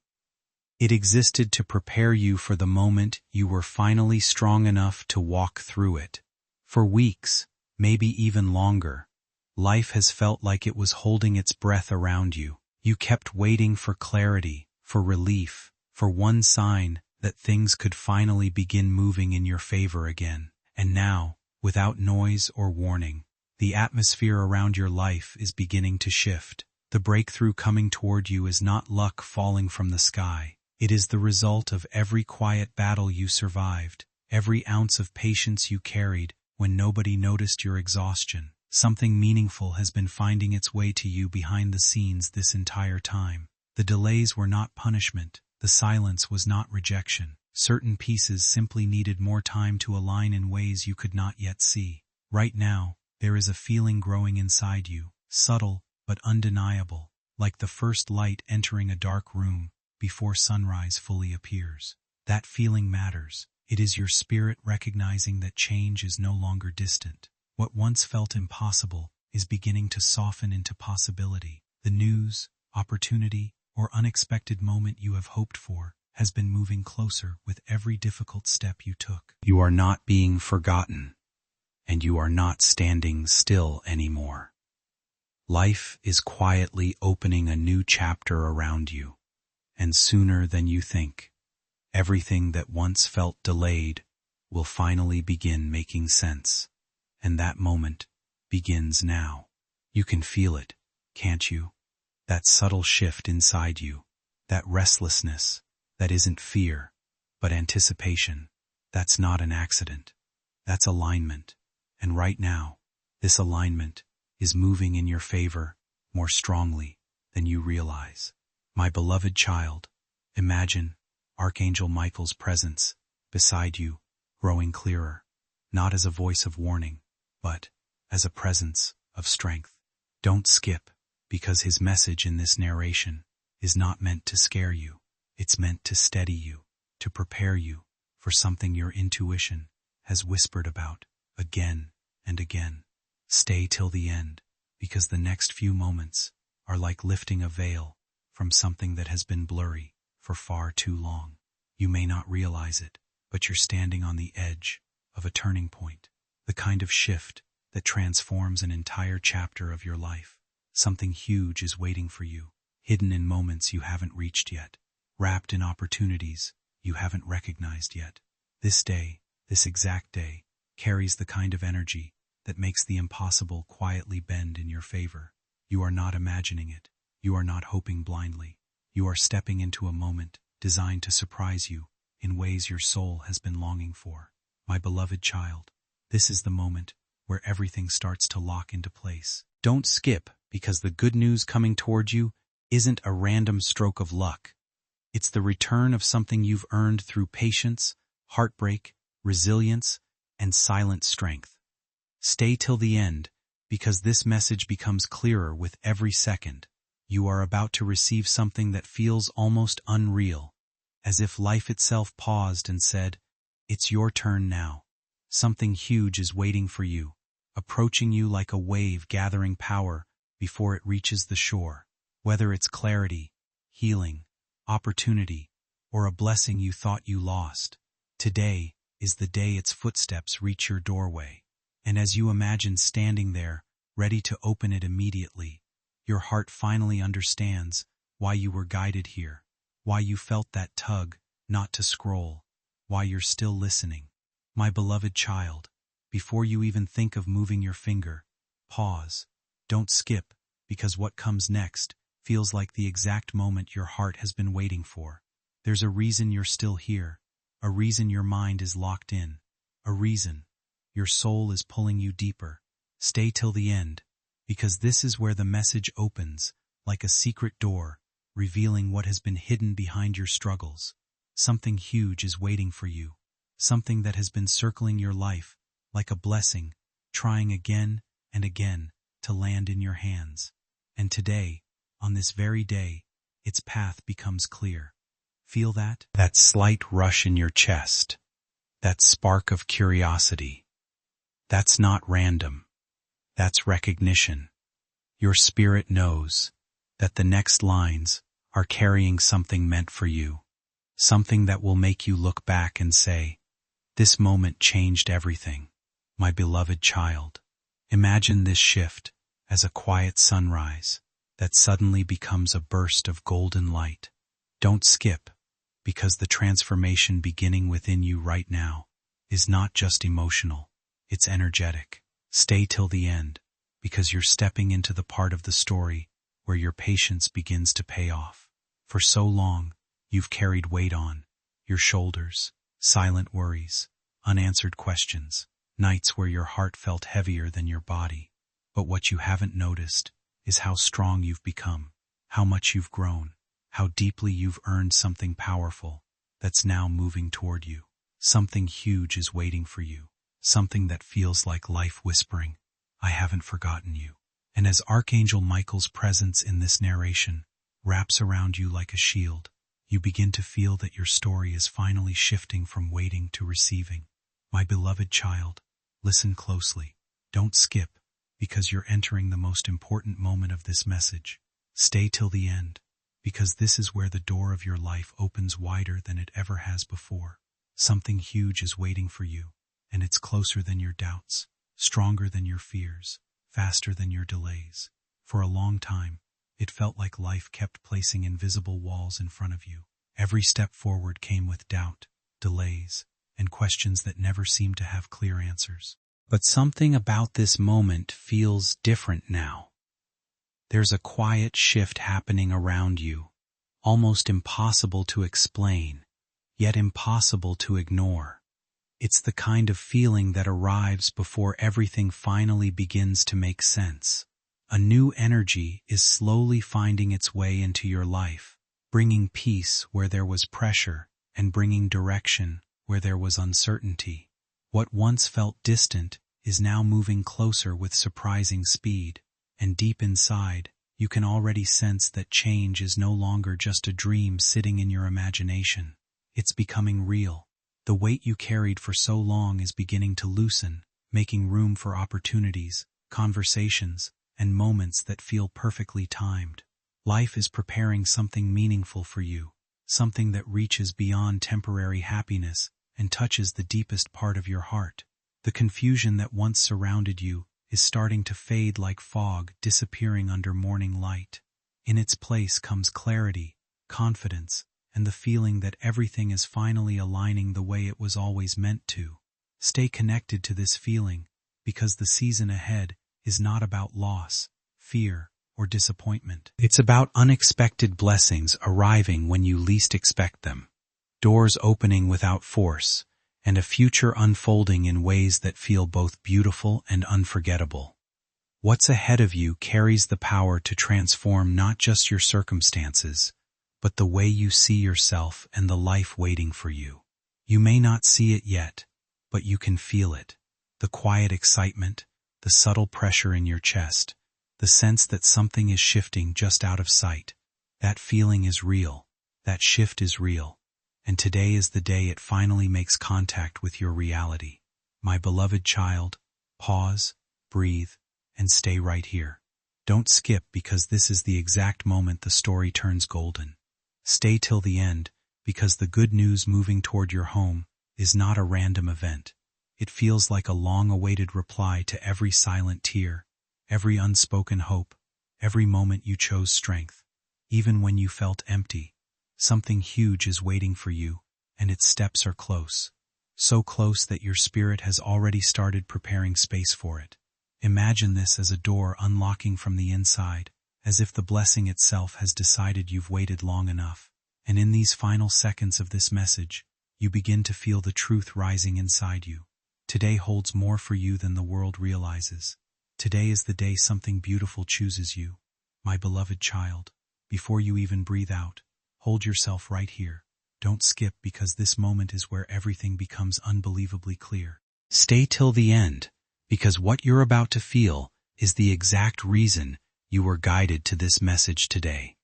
It existed to prepare you for the moment you were finally strong enough to walk through it. For weeks, maybe even longer, life has felt like it was holding its breath around you. You kept waiting for clarity, for relief, for one sign that things could finally begin moving in your favor again. And now, without noise or warning, the atmosphere around your life is beginning to shift. The breakthrough coming toward you is not luck falling from the sky. It is the result of every quiet battle you survived, every ounce of patience you carried when nobody noticed your exhaustion. Something meaningful has been finding its way to you behind the scenes this entire time. The delays were not punishment. The silence was not rejection. Certain pieces simply needed more time to align in ways you could not yet see. Right now, there is a feeling growing inside you, subtle but undeniable, like the first light entering a dark room before sunrise fully appears. That feeling matters. It is your spirit recognizing that change is no longer distant. What once felt impossible is beginning to soften into possibility. The news, opportunity, or unexpected moment you have hoped for has been moving closer with every difficult step you took. You are not being forgotten, and you are not standing still anymore. Life is quietly opening a new chapter around you, and sooner than you think, everything that once felt delayed will finally begin making sense. And that moment begins now. You can feel it, can't you? That subtle shift inside you, that restlessness, that isn't fear, but anticipation. That's not an accident. That's alignment. And right now, this alignment is moving in your favor more strongly than you realize. My beloved child, imagine Archangel Michael's presence beside you, growing clearer, not as a voice of warning, but as a presence of strength. Don't skip, because his message in this narration is not meant to scare you. It's meant to steady you, to prepare you for something your intuition has whispered about again and again. Stay till the end, because the next few moments are like lifting a veil from something that has been blurry for far too long. You may not realize it, but you're standing on the edge of a turning point, the kind of shift that transforms an entire chapter of your life. Something huge is waiting for you, hidden in moments you haven't reached yet, wrapped in opportunities you haven't recognized yet. This day, this exact day, carries the kind of energy that makes the impossible quietly bend in your favor. You are not imagining it. You are not hoping blindly. You are stepping into a moment designed to surprise you in ways your soul has been longing for. My beloved child, this is the moment where everything starts to lock into place. Don't skip, because the good news coming toward you isn't a random stroke of luck. It's the return of something you've earned through patience, heartbreak, resilience, and silent strength. Stay till the end, because this message becomes clearer with every second. You are about to receive something that feels almost unreal, as if life itself paused and said, "It's your turn now." Something huge is waiting for you, approaching you like a wave gathering power before it reaches the shore. Whether it's clarity, healing, opportunity, or a blessing you thought you lost, today is the day its footsteps reach your doorway. And as you imagine standing there, ready to open it immediately, your heart finally understands why you were guided here, why you felt that tug not to scroll, why you're still listening. My beloved child, before you even think of moving your finger, pause. Don't skip, because what comes next feels like the exact moment your heart has been waiting for. There's a reason you're still here, a reason your mind is locked in, a reason your soul is pulling you deeper. Stay till the end, because this is where the message opens, like a secret door, revealing what has been hidden behind your struggles. Something huge is waiting for you, something that has been circling your life like a blessing, trying again and again to land in your hands. And today, on this very day, its path becomes clear. Feel that? That slight rush in your chest, that spark of curiosity. That's not random. That's recognition. Your spirit knows that the next lines are carrying something meant for you, something that will make you look back and say, "This moment changed everything." My beloved child, imagine this shift as a quiet sunrise that suddenly becomes a burst of golden light. Don't skip, because the transformation beginning within you right now is not just emotional, it's energetic. Stay till the end, because you're stepping into the part of the story where your patience begins to pay off. For so long, you've carried weight on your shoulders, silent worries, unanswered questions, nights where your heart felt heavier than your body. But what you haven't noticed is how strong you've become, how much you've grown, how deeply you've earned something powerful that's now moving toward you. Something huge is waiting for you, something that feels like life whispering, "I haven't forgotten you." And as Archangel Michael's presence in this narration wraps around you like a shield, you begin to feel that your story is finally shifting from waiting to receiving. My beloved child, listen closely. Don't skip, because you're entering the most important moment of this message. Stay till the end, because this is where the door of your life opens wider than it ever has before. Something huge is waiting for you, and it's closer than your doubts, stronger than your fears, faster than your delays. For a long time, it felt like life kept placing invisible walls in front of you. Every step forward came with doubt, delays, and questions that never seemed to have clear answers. But something about this moment feels different now. There's a quiet shift happening around you, almost impossible to explain, yet impossible to ignore. It's the kind of feeling that arrives before everything finally begins to make sense. A new energy is slowly finding its way into your life, bringing peace where there was pressure and bringing direction where there was uncertainty. What once felt distant is now moving closer with surprising speed, and deep inside, you can already sense that change is no longer just a dream sitting in your imagination. It's becoming real. The weight you carried for so long is beginning to loosen, making room for opportunities, conversations, and moments that feel perfectly timed. Life is preparing something meaningful for you, something that reaches beyond temporary happiness and touches the deepest part of your heart. The confusion that once surrounded you is starting to fade like fog disappearing under morning light. In its place comes clarity, confidence, and the feeling that everything is finally aligning the way it was always meant to. Stay connected to this feeling, because the season ahead is not about loss, fear, or disappointment. It's about unexpected blessings arriving when you least expect them, doors opening without force, and a future unfolding in ways that feel both beautiful and unforgettable. What's ahead of you carries the power to transform not just your circumstances, but the way you see yourself and the life waiting for you. You may not see it yet, but you can feel it. The quiet excitement, the subtle pressure in your chest, the sense that something is shifting just out of sight. That feeling is real. That shift is real. And today is the day it finally makes contact with your reality. My beloved child, pause, breathe, and stay right here. Don't skip, because this is the exact moment the story turns golden. Stay till the end, because the good news moving toward your home is not a random event. It feels like a long-awaited reply to every silent tear, every unspoken hope, every moment you chose strength. Even when you felt empty, something huge is waiting for you, and its steps are close. So close that your spirit has already started preparing space for it. Imagine this as a door unlocking from the inside, as if the blessing itself has decided you've waited long enough. And in these final seconds of this message, you begin to feel the truth rising inside you. Today holds more for you than the world realizes. Today is the day something beautiful chooses you. My beloved child, before you even breathe out, hold yourself right here. Don't skip, because this moment is where everything becomes unbelievably clear. Stay till the end, because what you're about to feel is the exact reason you were guided to this message today.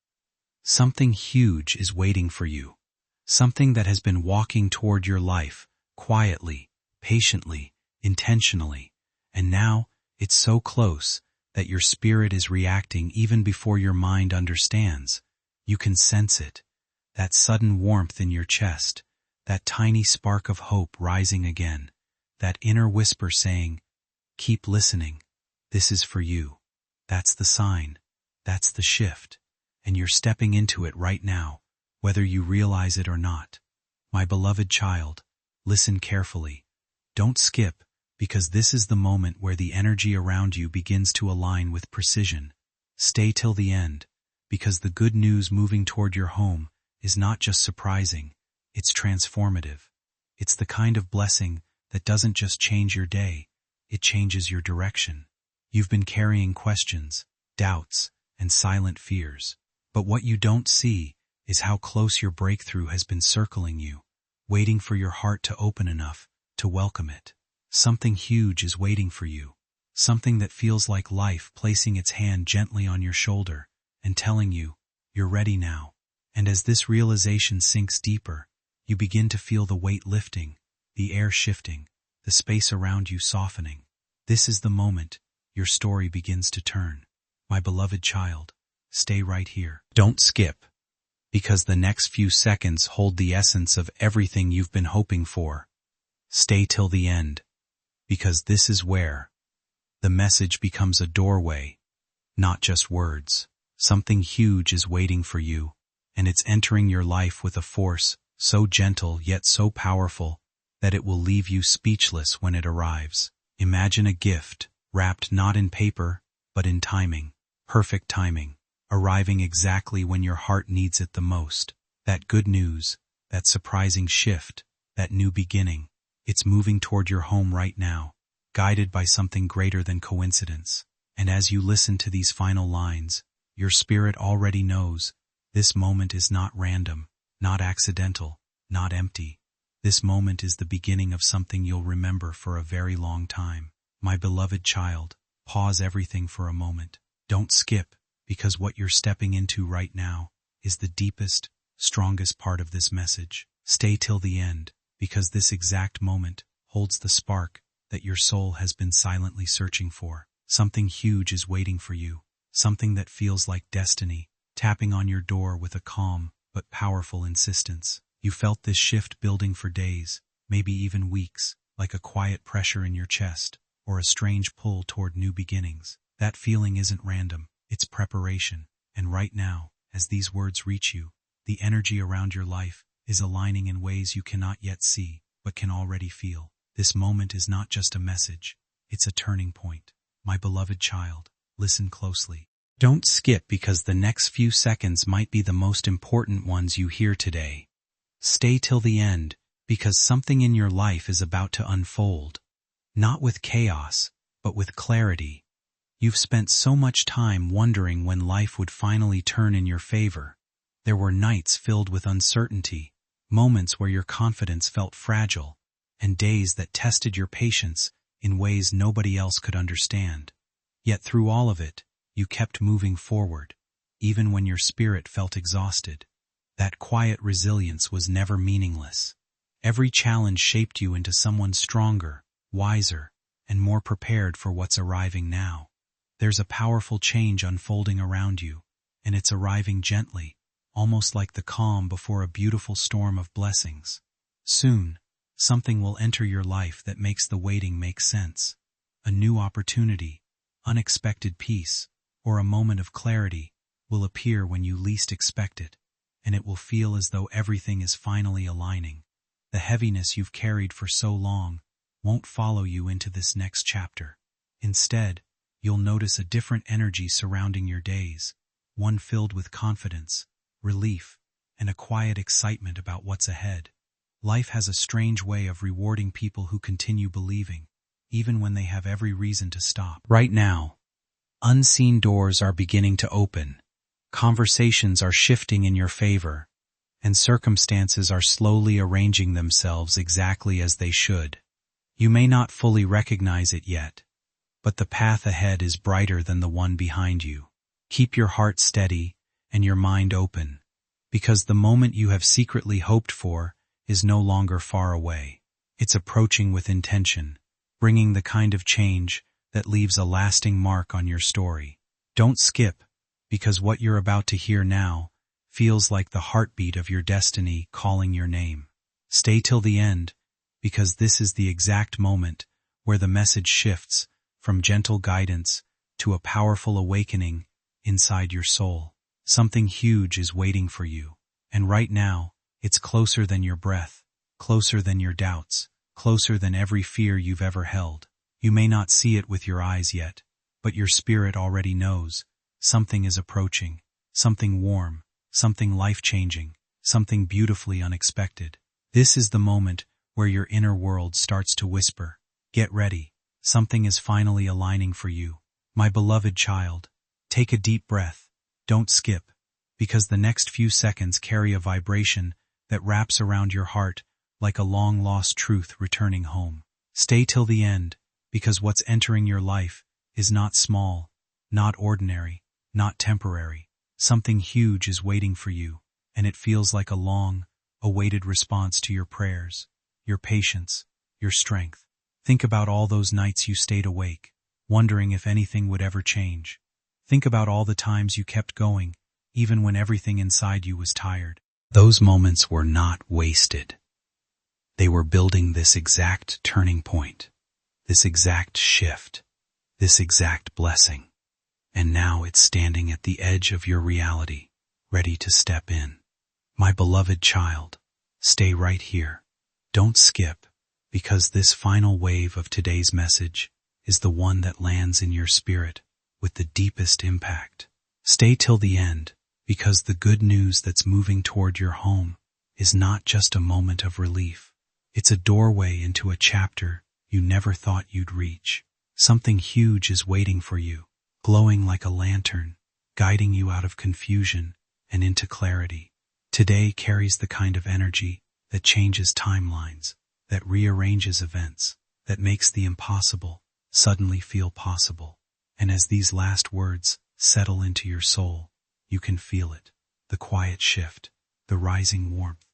Something huge is waiting for you. Something that has been walking toward your life, quietly, patiently, intentionally, and now it's so close that your spirit is reacting even before your mind understands. You can sense it, that sudden warmth in your chest, that tiny spark of hope rising again, that inner whisper saying, "Keep listening, this is for you." That's the sign, that's the shift, and you're stepping into it right now, whether you realize it or not. My beloved child, listen carefully. Don't skip, because this is the moment where the energy around you begins to align with precision. Stay till the end, because the good news moving toward your home is not just surprising, it's transformative. It's the kind of blessing that doesn't just change your day, it changes your direction. You've been carrying questions, doubts, and silent fears, but what you don't see is how close your breakthrough has been circling you, waiting for your heart to open enough to welcome it. Something huge is waiting for you, something that feels like life placing its hand gently on your shoulder and telling you, you're ready now. And as this realization sinks deeper, you begin to feel the weight lifting, the air shifting, the space around you softening. This is the moment your story begins to turn. My beloved child, stay right here. Don't skip, because the next few seconds hold the essence of everything you've been hoping for. Stay till the end, because this is where the message becomes a doorway, not just words. Something huge is waiting for you, and it's entering your life with a force so gentle yet so powerful that it will leave you speechless when it arrives. Imagine a gift, wrapped not in paper, but in timing, perfect timing, arriving exactly when your heart needs it the most. That good news, that surprising shift, that new beginning, it's moving toward your home right now, guided by something greater than coincidence. And as you listen to these final lines, your spirit already knows this moment is not random, not accidental, not empty. This moment is the beginning of something you'll remember for a very long time. My beloved child, pause everything for a moment. Don't skip, because what you're stepping into right now is the deepest, strongest part of this message. Stay till the end, because this exact moment holds the spark that your soul has been silently searching for. Something huge is waiting for you, something that feels like destiny, tapping on your door with a calm but powerful insistence. You felt this shift building for days, maybe even weeks, like a quiet pressure in your chest, or a strange pull toward new beginnings. That feeling isn't random, it's preparation. And right now, as these words reach you, the energy around your life is aligning in ways you cannot yet see, but can already feel. This moment is not just a message, it's a turning point. My beloved child, listen closely. Don't skip because the next few seconds might be the most important ones you hear today. Stay till the end, because something in your life is about to unfold. Not with chaos, but with clarity. You've spent so much time wondering when life would finally turn in your favor. There were nights filled with uncertainty, moments where your confidence felt fragile, and days that tested your patience in ways nobody else could understand. Yet through all of it, you kept moving forward, even when your spirit felt exhausted. That quiet resilience was never meaningless. Every challenge shaped you into someone stronger, wiser, and more prepared for what's arriving now. There's a powerful change unfolding around you, and it's arriving gently, almost like the calm before a beautiful storm of blessings. Soon, something will enter your life that makes the waiting make sense. A new opportunity, unexpected peace, or a moment of clarity will appear when you least expect it, and it will feel as though everything is finally aligning. The heaviness you've carried for so long won't follow you into this next chapter. Instead, you'll notice a different energy surrounding your days, one filled with confidence, relief, and a quiet excitement about what's ahead. Life has a strange way of rewarding people who continue believing, even when they have every reason to stop. Right now, unseen doors are beginning to open, conversations are shifting in your favor, and circumstances are slowly arranging themselves exactly as they should. You may not fully recognize it yet, but the path ahead is brighter than the one behind you. Keep your heart steady and your mind open, because the moment you have secretly hoped for is no longer far away. It's approaching with intention, bringing the kind of change that leaves a lasting mark on your story. Don't skip, because what you're about to hear now feels like the heartbeat of your destiny calling your name. Stay till the end, because this is the exact moment where the message shifts from gentle guidance to a powerful awakening inside your soul. Something huge is waiting for you, and right now, it's closer than your breath, closer than your doubts, closer than every fear you've ever held. You may not see it with your eyes yet, but your spirit already knows. Something is approaching, something warm, something life-changing, something beautifully unexpected. This is the moment where your inner world starts to whisper, "Get ready, something is finally aligning for you." My beloved child, take a deep breath. Don't skip, because the next few seconds carry a vibration that wraps around your heart like a long-lost truth returning home. Stay till the end, because what's entering your life is not small, not ordinary, not temporary. Something huge is waiting for you, and it feels like a long, awaited response to your prayers, your patience, your strength. Think about all those nights you stayed awake, wondering if anything would ever change. Think about all the times you kept going, even when everything inside you was tired. Those moments were not wasted. They were building this exact turning point, this exact shift, this exact blessing. And now it's standing at the edge of your reality, ready to step in. My beloved child, stay right here. Don't skip, because this final wave of today's message is the one that lands in your spirit with the deepest impact. Stay till the end, because the good news that's moving toward your home is not just a moment of relief. It's a doorway into a chapter you never thought you'd reach. Something huge is waiting for you, glowing like a lantern, guiding you out of confusion and into clarity. Today carries the kind of energy that changes timelines, that rearranges events, that makes the impossible suddenly feel possible. And as these last words settle into your soul, you can feel it, the quiet shift, the rising warmth,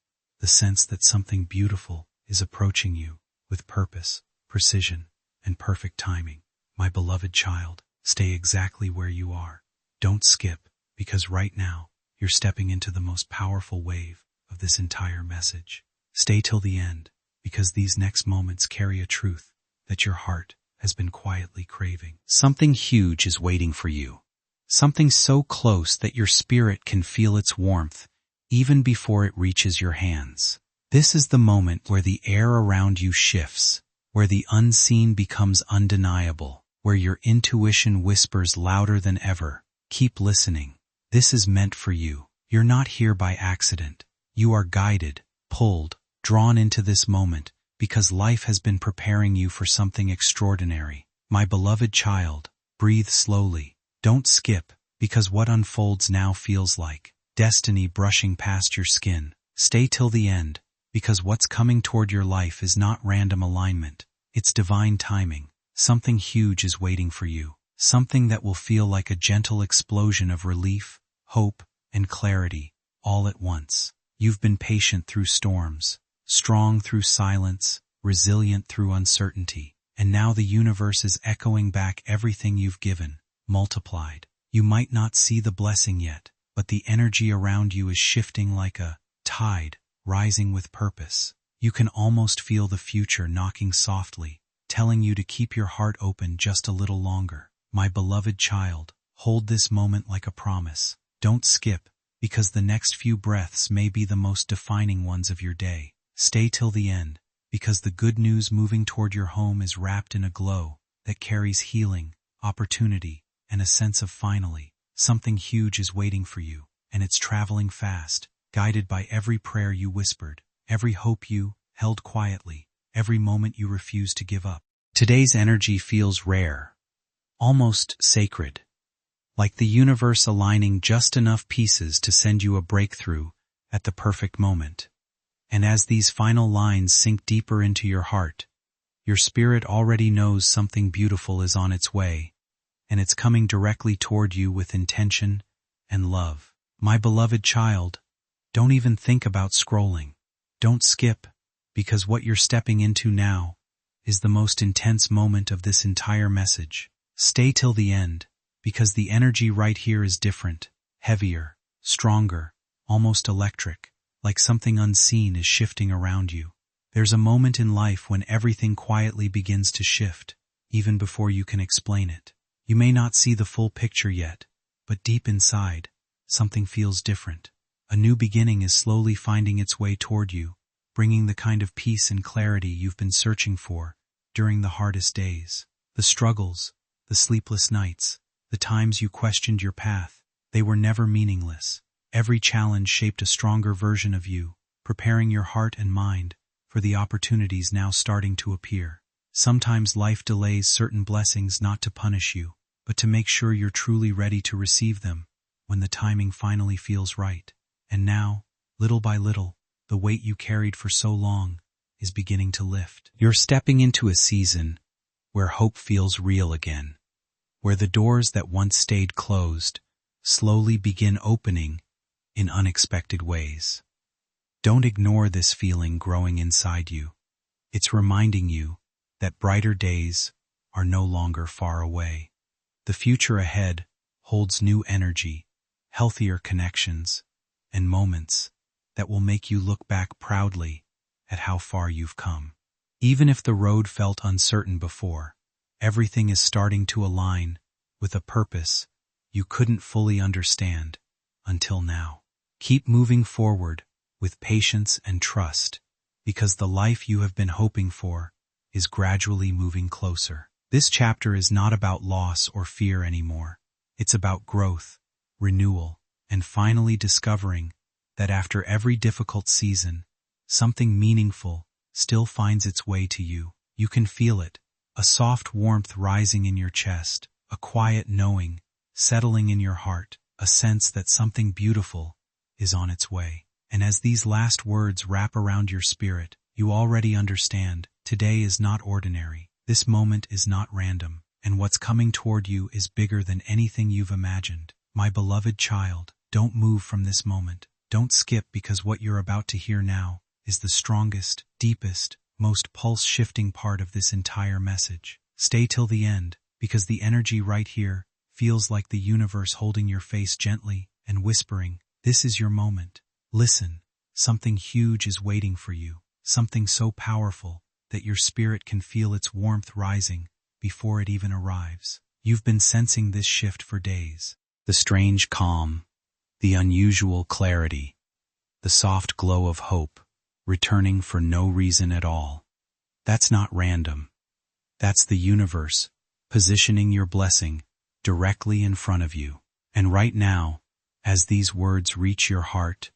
the sense that something beautiful is approaching you with purpose, precision, and perfect timing. My beloved child, stay exactly where you are. Don't skip, because right now, you're stepping into the most powerful wave of this entire message. Stay till the end, because these next moments carry a truth that your heart has been quietly craving. Something huge is waiting for you. Something so close that your spirit can feel its warmth even before it reaches your hands. This is the moment where the air around you shifts, where the unseen becomes undeniable, where your intuition whispers louder than ever. Keep listening. This is meant for you. You're not here by accident. You are guided, pulled, drawn into this moment because life has been preparing you for something extraordinary. My beloved child, breathe slowly. Don't skip, because what unfolds now feels like destiny brushing past your skin. Stay till the end, because what's coming toward your life is not random alignment. It's divine timing. Something huge is waiting for you. Something that will feel like a gentle explosion of relief, hope, and clarity, all at once. You've been patient through storms, strong through silence, resilient through uncertainty, and now the universe is echoing back everything you've given, multiplied. You might not see the blessing yet, but the energy around you is shifting like a tide, rising with purpose. You can almost feel the future knocking softly, telling you to keep your heart open just a little longer. My beloved child, hold this moment like a promise. Don't skip, because the next few breaths may be the most defining ones of your day. Stay till the end, because the good news moving toward your home is wrapped in a glow that carries healing, opportunity, and a sense of finally, something huge is waiting for you, and it's traveling fast, guided by every prayer you whispered, every hope you held quietly, every moment you refused to give up. Today's energy feels rare, almost sacred, like the universe aligning just enough pieces to send you a breakthrough at the perfect moment. And as these final lines sink deeper into your heart, your spirit already knows something beautiful is on its way, and it's coming directly toward you with intention and love. My beloved child, don't even think about scrolling. Don't skip, because what you're stepping into now is the most intense moment of this entire message. Stay till the end, because the energy right here is different, heavier, stronger, almost electric, like something unseen is shifting around you. There's a moment in life when everything quietly begins to shift, even before you can explain it. You may not see the full picture yet, but deep inside, something feels different. A new beginning is slowly finding its way toward you, bringing the kind of peace and clarity you've been searching for during the hardest days. The struggles, the sleepless nights, the times you questioned your path, they were never meaningless. Every challenge shaped a stronger version of you, preparing your heart and mind for the opportunities now starting to appear. Sometimes life delays certain blessings not to punish you, but to make sure you're truly ready to receive them when the timing finally feels right. And now, little by little, the weight you carried for so long is beginning to lift. You're stepping into a season where hope feels real again, where the doors that once stayed closed slowly begin opening in unexpected ways. Don't ignore this feeling growing inside you. It's reminding you that brighter days are no longer far away. The future ahead holds new energy, healthier connections, and moments that will make you look back proudly at how far you've come. Even if the road felt uncertain before, everything is starting to align with a purpose you couldn't fully understand until now. Keep moving forward with patience and trust, because the life you have been hoping for is gradually moving closer. This chapter is not about loss or fear anymore. It's about growth, renewal, and finally discovering that after every difficult season, something meaningful still finds its way to you. You can feel it, a soft warmth rising in your chest, a quiet knowing settling in your heart, a sense that something beautiful is on its way. And as these last words wrap around your spirit, you already understand, today is not ordinary. This moment is not random, and what's coming toward you is bigger than anything you've imagined. My beloved child, don't move from this moment. Don't skip, because what you're about to hear now is the strongest, deepest, most pulse-shifting part of this entire message. Stay till the end, because the energy right here feels like the universe holding your face gently and whispering, "This is your moment. Listen, something huge is waiting for you, something so powerful that your spirit can feel its warmth rising before it even arrives." You've been sensing this shift for days. The strange calm, the unusual clarity, the soft glow of hope, returning for no reason at all. That's not random. That's the universe positioning your blessing directly in front of you. And right now, as these words reach your heart,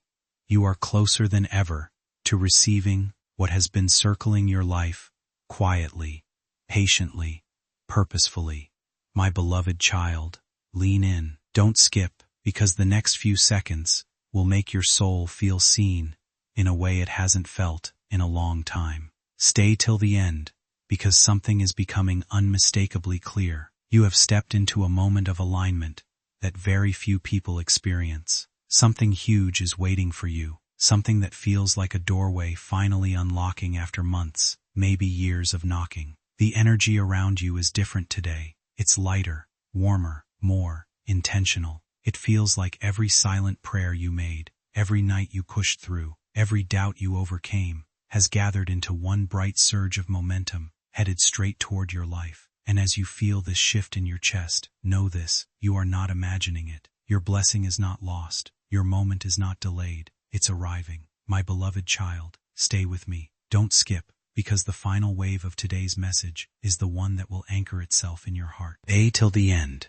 you are closer than ever to receiving what has been circling your life quietly, patiently, purposefully. My beloved child, lean in. Don't skip, because the next few seconds will make your soul feel seen in a way it hasn't felt in a long time. Stay till the end, because something is becoming unmistakably clear. You have stepped into a moment of alignment that very few people experience. Something huge is waiting for you, something that feels like a doorway finally unlocking after months, maybe years of knocking. The energy around you is different today. It's lighter, warmer, more intentional. It feels like every silent prayer you made, every night you pushed through, every doubt you overcame, has gathered into one bright surge of momentum, headed straight toward your life. And as you feel this shift in your chest, know this: you are not imagining it. Your blessing is not lost. Your moment is not delayed. It's arriving. My beloved child, stay with me. Don't skip, because the final wave of today's message is the one that will anchor itself in your heart. Stay till the end,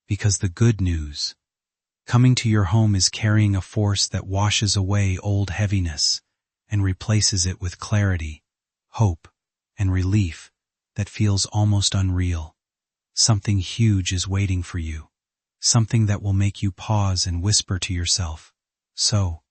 because the good news coming to your home is carrying a force that washes away old heaviness and replaces it with clarity, hope, and relief that feels almost unreal. Something huge is waiting for you, something that will make you pause and whisper to yourself, "So,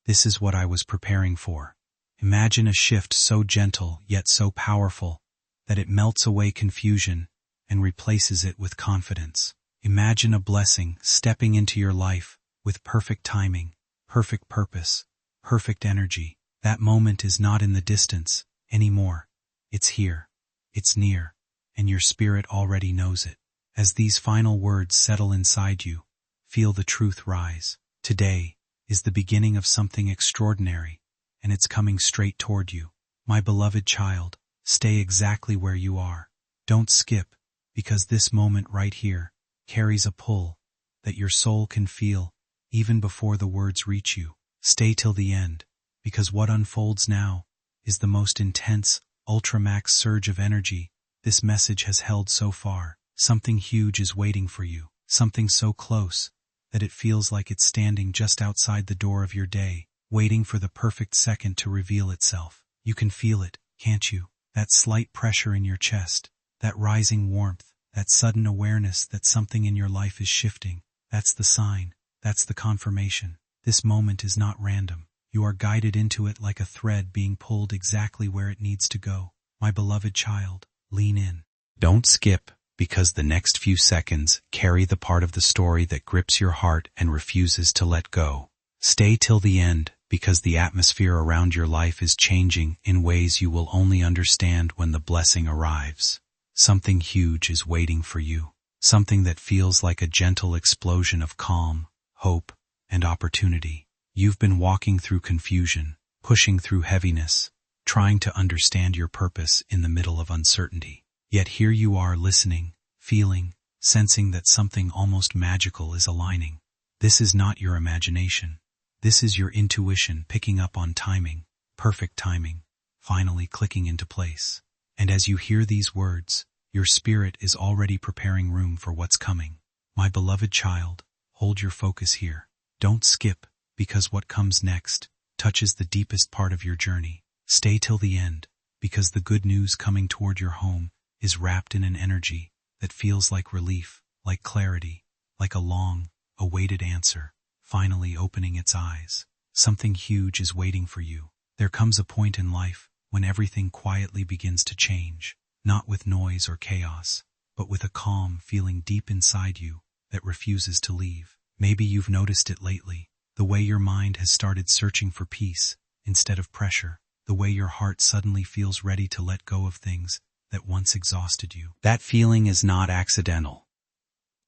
this is what I was preparing for." Imagine a shift so gentle yet so powerful that it melts away confusion and replaces it with confidence. Imagine a blessing stepping into your life with perfect timing, perfect purpose, perfect energy. That moment is not in the distance anymore. It's here. It's near, and your spirit already knows it. As these final words settle inside you, feel the truth rise. Today is the beginning of something extraordinary, and it's coming straight toward you. My beloved child, stay exactly where you are. Don't skip, because this moment right here carries a pull that your soul can feel even before the words reach you. Stay till the end, because what unfolds now is the most intense, ultramax surge of energy this message has held so far. Something huge is waiting for you, something so close that it feels like it's standing just outside the door of your day, waiting for the perfect second to reveal itself. You can feel it, can't you? That slight pressure in your chest, that rising warmth, that sudden awareness that something in your life is shifting. That's the sign. That's the confirmation. This moment is not random. You are guided into it like a thread being pulled exactly where it needs to go. My beloved child, lean in. Don't skip, because the next few seconds carry the part of the story that grips your heart and refuses to let go. Stay till the end, because the atmosphere around your life is changing in ways you will only understand when the blessing arrives. Something huge is waiting for you, something that feels like a gentle explosion of calm, hope, and opportunity. You've been walking through confusion, pushing through heaviness, trying to understand your purpose in the middle of uncertainty. Yet here you are listening, feeling, sensing that something almost magical is aligning. This is not your imagination. This is your intuition picking up on timing, perfect timing, finally clicking into place. And as you hear these words, your spirit is already preparing room for what's coming. My beloved child, hold your focus here. Don't skip, because what comes next touches the deepest part of your journey. Stay till the end, because the good news coming toward your home is wrapped in an energy that feels like relief, like clarity, like a long-awaited answer, finally opening its eyes. Something huge is waiting for you. There comes a point in life when everything quietly begins to change, not with noise or chaos, but with a calm feeling deep inside you that refuses to leave. Maybe you've noticed it lately, the way your mind has started searching for peace instead of pressure, the way your heart suddenly feels ready to let go of things that once exhausted you. That feeling is not accidental.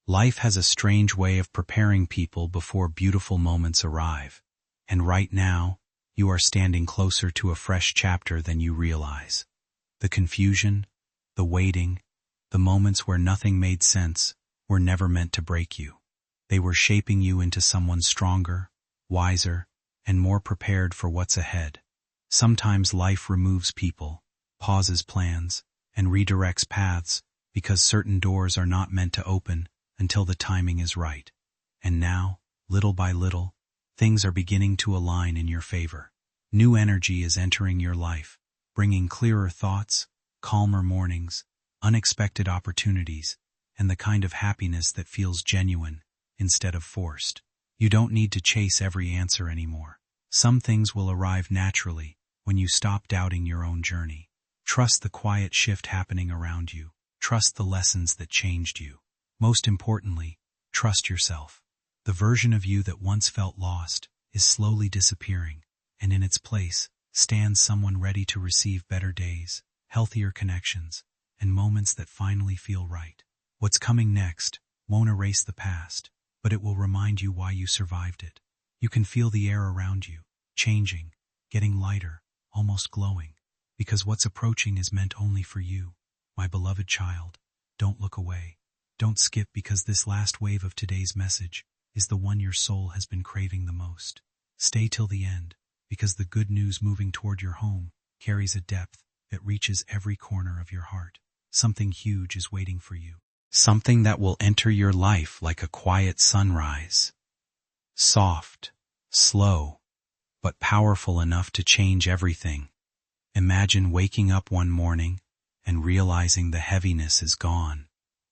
Life has a strange way of preparing people before beautiful moments arrive, and right now, you are standing closer to a fresh chapter than you realize. The confusion, the waiting, the moments where nothing made sense were never meant to break you. They were shaping you into someone stronger, wiser, and more prepared for what's ahead. Sometimes life removes people, pauses plans, and redirects paths because certain doors are not meant to open until the timing is right. And now, little by little, things are beginning to align in your favor. New energy is entering your life, bringing clearer thoughts, calmer mornings, unexpected opportunities, and the kind of happiness that feels genuine instead of forced. You don't need to chase every answer anymore. Some things will arrive naturally when you stop doubting your own journey. Trust the quiet shift happening around you. Trust the lessons that changed you. Most importantly, trust yourself. The version of you that once felt lost is slowly disappearing, and in its place stands someone ready to receive better days, healthier connections, and moments that finally feel right. What's coming next won't erase the past, but it will remind you why you survived it. You can feel the air around you, changing, getting lighter, almost glowing, because what's approaching is meant only for you. My beloved child, don't look away. Don't skip, because this last wave of today's message is the one your soul has been craving the most. Stay till the end, because the good news moving toward your home carries a depth that reaches every corner of your heart. Something huge is waiting for you. Something that will enter your life like a quiet sunrise. Soft, slow, but powerful enough to change everything. Imagine waking up one morning and realizing the heaviness is gone.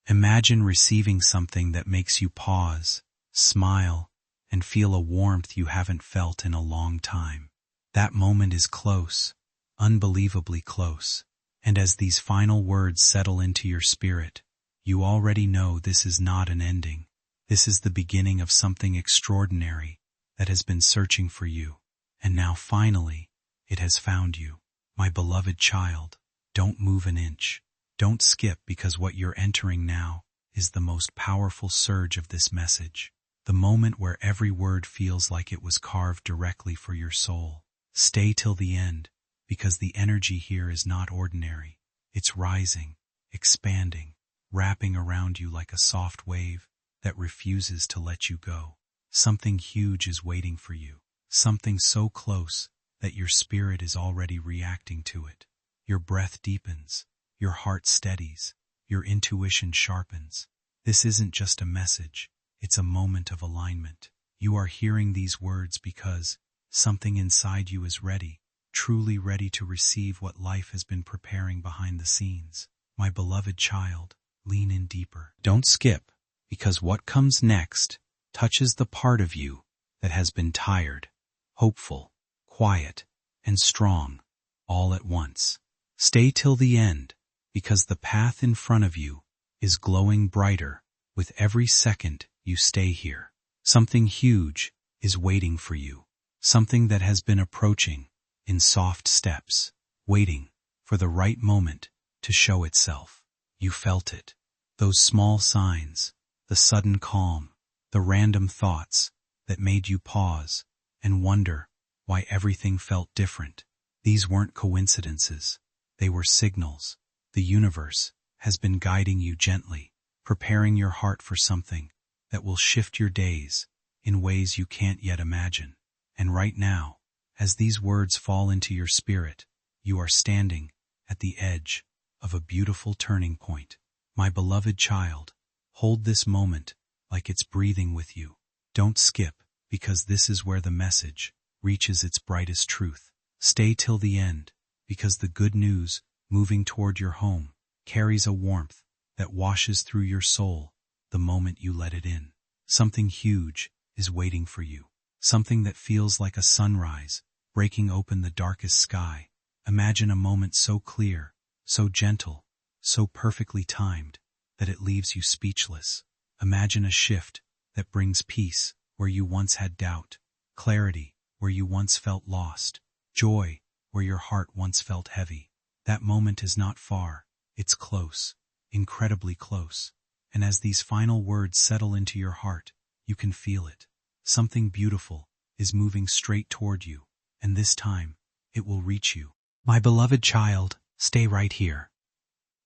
Imagine receiving something that makes you pause, smile, and feel a warmth you haven't felt in a long time. That moment is close, unbelievably close, and as these final words settle into your spirit, you already know this is not an ending. This is the beginning of something extraordinary that has been searching for you, and now finally, it has found you. My beloved child, don't move an inch. Don't skip, because what you're entering now is the most powerful surge of this message. The moment where every word feels like it was carved directly for your soul. Stay till the end, because the energy here is not ordinary. It's rising, expanding, wrapping around you like a soft wave that refuses to let you go. Something huge is waiting for you. Something so close that your spirit is already reacting to it. Your breath deepens. Your heart steadies, your intuition sharpens. This isn't just a message, it's a moment of alignment. You are hearing these words because something inside you is ready, truly ready to receive what life has been preparing behind the scenes. My beloved child, lean in deeper. Don't skip, because what comes next touches the part of you that has been tired, hopeful, quiet, and strong, all at once. Stay till the end, because the path in front of you is glowing brighter with every second you stay here. Something huge is waiting for you. Something that has been approaching in soft steps, waiting for the right moment to show itself. You felt it. Those small signs, the sudden calm, the random thoughts that made you pause and wonder why everything felt different. These weren't coincidences. They were signals. The universe has been guiding you gently, preparing your heart for something that will shift your days in ways you can't yet imagine. And right now, as these words fall into your spirit, you are standing at the edge of a beautiful turning point. My beloved child, hold this moment like it's breathing with you. Don't skip, because this is where the message reaches its brightest truth. Stay till the end, because the good news moving toward your home carries a warmth that washes through your soul the moment you let it in. Something huge is waiting for you. Something that feels like a sunrise breaking open the darkest sky. Imagine a moment so clear, so gentle, so perfectly timed that it leaves you speechless. Imagine a shift that brings peace where you once had doubt, clarity where you once felt lost, joy where your heart once felt heavy. That moment is not far. It's close, incredibly close. And as these final words settle into your heart, you can feel it. Something beautiful is moving straight toward you, and this time, it will reach you. My beloved child, stay right here.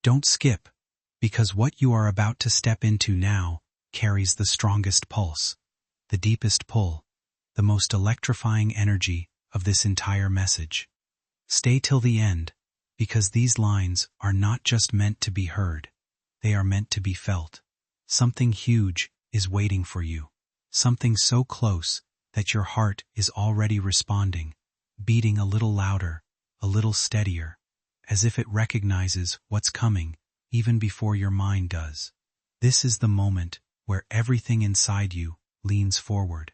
Don't skip, because what you are about to step into now carries the strongest pulse, the deepest pull, the most electrifying energy of this entire message. Stay till the end, because these lines are not just meant to be heard, they are meant to be felt. Something huge is waiting for you, something so close that your heart is already responding, beating a little louder, a little steadier, as if it recognizes what's coming even before your mind does. This is the moment where everything inside you leans forward,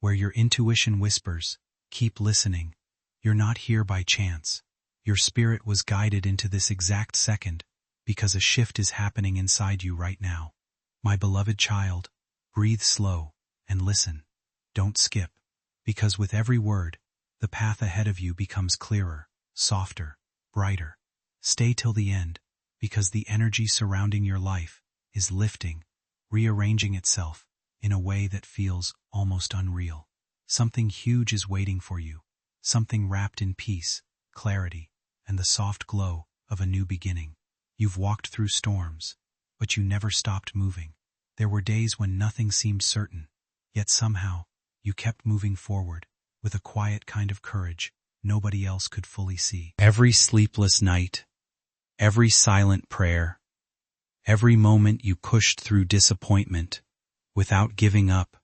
where your intuition whispers, keep listening. You're not here by chance. Your spirit was guided into this exact second because a shift is happening inside you right now. My beloved child, breathe slow and listen. Don't skip, because with every word, the path ahead of you becomes clearer, softer, brighter. Stay till the end, because the energy surrounding your life is lifting, rearranging itself in a way that feels almost unreal. Something huge is waiting for you, something wrapped in peace, clarity, and the soft glow of a new beginning. You've walked through storms, but you never stopped moving. There were days when nothing seemed certain, yet somehow you kept moving forward with a quiet kind of courage nobody else could fully see. Every sleepless night, every silent prayer, every moment you pushed through disappointment without giving up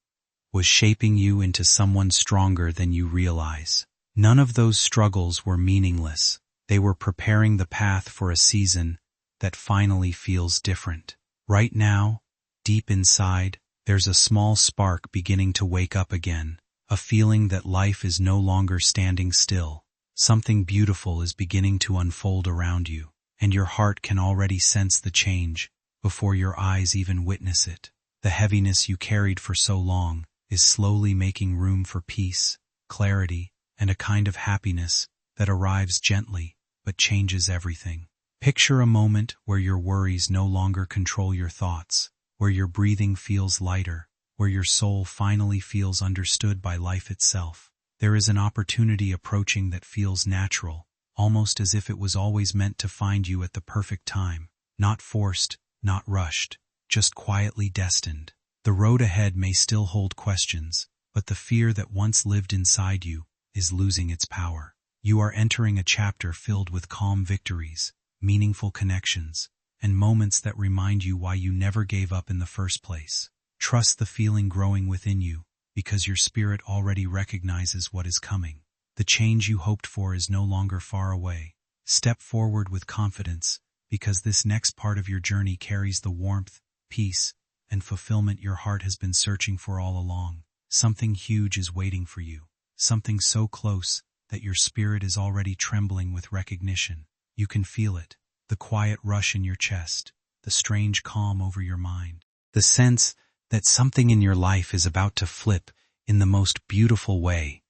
was shaping you into someone stronger than you realize. None of those struggles were meaningless. They were preparing the path for a season that finally feels different. Right now, deep inside, there's a small spark beginning to wake up again, a feeling that life is no longer standing still. Something beautiful is beginning to unfold around you, and your heart can already sense the change before your eyes even witness it. The heaviness you carried for so long is slowly making room for peace, clarity, and a kind of happiness that arrives gently but changes everything. Picture a moment where your worries no longer control your thoughts, where your breathing feels lighter, where your soul finally feels understood by life itself. There is an opportunity approaching that feels natural, almost as if it was always meant to find you at the perfect time. Not forced, not rushed, just quietly destined. The road ahead may still hold questions, but the fear that once lived inside you is losing its power. You are entering a chapter filled with calm victories, meaningful connections, and moments that remind you why you never gave up in the first place. Trust the feeling growing within you, because your spirit already recognizes what is coming. The change you hoped for is no longer far away. Step forward with confidence, because this next part of your journey carries the warmth, peace, and fulfillment your heart has been searching for all along. Something huge is waiting for you, something so close that your spirit is already trembling with recognition. You can feel it, the quiet rush in your chest, the strange calm over your mind, the sense that something in your life is about to flip in the most beautiful way.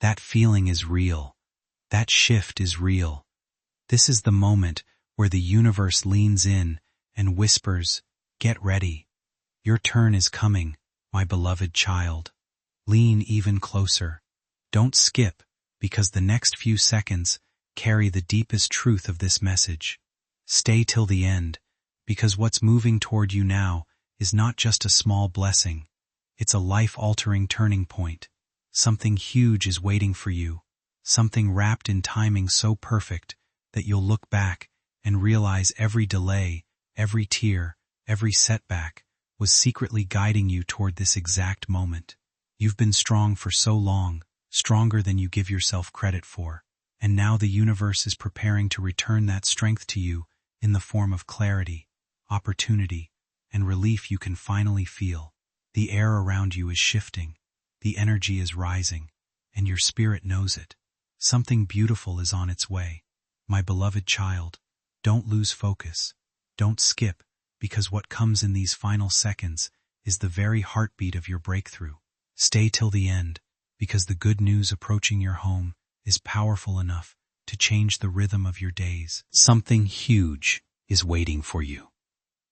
That feeling is real. That shift is real. This is the moment where the universe leans in and whispers, "Get ready. Your turn is coming, my beloved child." Lean even closer. Don't skip, because the next few seconds carry the deepest truth of this message. Stay till the end, because what's moving toward you now is not just a small blessing. It's a life-altering turning point. Something huge is waiting for you, something wrapped in timing so perfect that you'll look back and realize every delay, every tear, every setback was secretly guiding you toward this exact moment. You've been strong for so long, stronger than you give yourself credit for, and now the universe is preparing to return that strength to you in the form of clarity, opportunity, and relief you can finally feel. The air around you is shifting, the energy is rising, and your spirit knows it. Something beautiful is on its way. My beloved child, don't lose focus. Don't skip, because what comes in these final seconds is the very heartbeat of your breakthrough. Stay till the end, because the good news approaching your home is powerful enough to change the rhythm of your days. Something huge is waiting for you.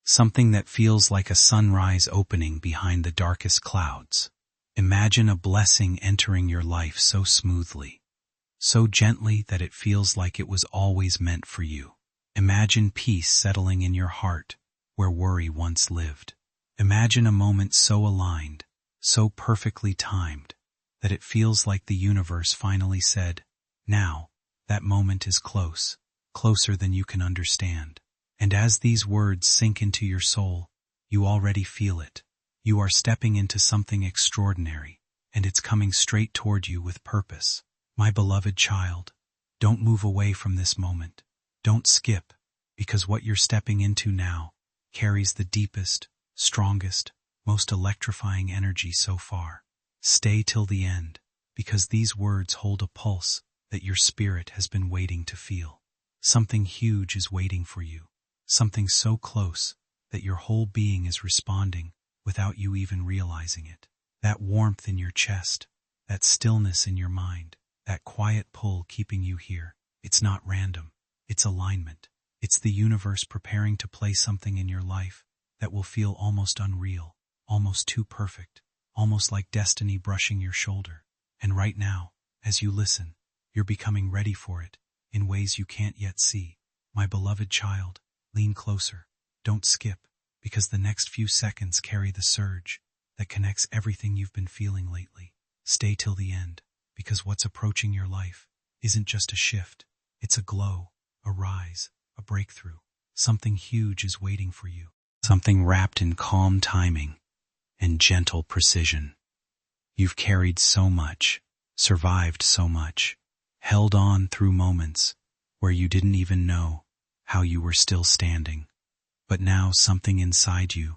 Something that feels like a sunrise opening behind the darkest clouds. Imagine a blessing entering your life so smoothly, so gently that it feels like it was always meant for you. Imagine peace settling in your heart where worry once lived. Imagine a moment so aligned, so perfectly timed, that it feels like the universe finally said, "Now, that moment is close, closer than you can understand." And as these words sink into your soul, you already feel it. You are stepping into something extraordinary, and it's coming straight toward you with purpose. My beloved child, don't move away from this moment. Don't skip, because what you're stepping into now carries the deepest, strongest, most electrifying energy so far. Stay till the end, because these words hold a pulse that your spirit has been waiting to feel. Something huge is waiting for you. Something so close that your whole being is responding without you even realizing it. That warmth in your chest, that stillness in your mind, that quiet pull keeping you here, it's not random, it's alignment. It's the universe preparing to play something in your life that will feel almost unreal, almost too perfect, almost like destiny brushing your shoulder. And right now, as you listen, you're becoming ready for it in ways you can't yet see. My beloved child, lean closer. Don't skip, because the next few seconds carry the surge that connects everything you've been feeling lately. Stay till the end, because what's approaching your life isn't just a shift. It's a glow, a rise, a breakthrough. Something huge is waiting for you. Something wrapped in calm timing and gentle precision. You've carried so much, survived so much, held on through moments where you didn't even know how you were still standing. But now something inside you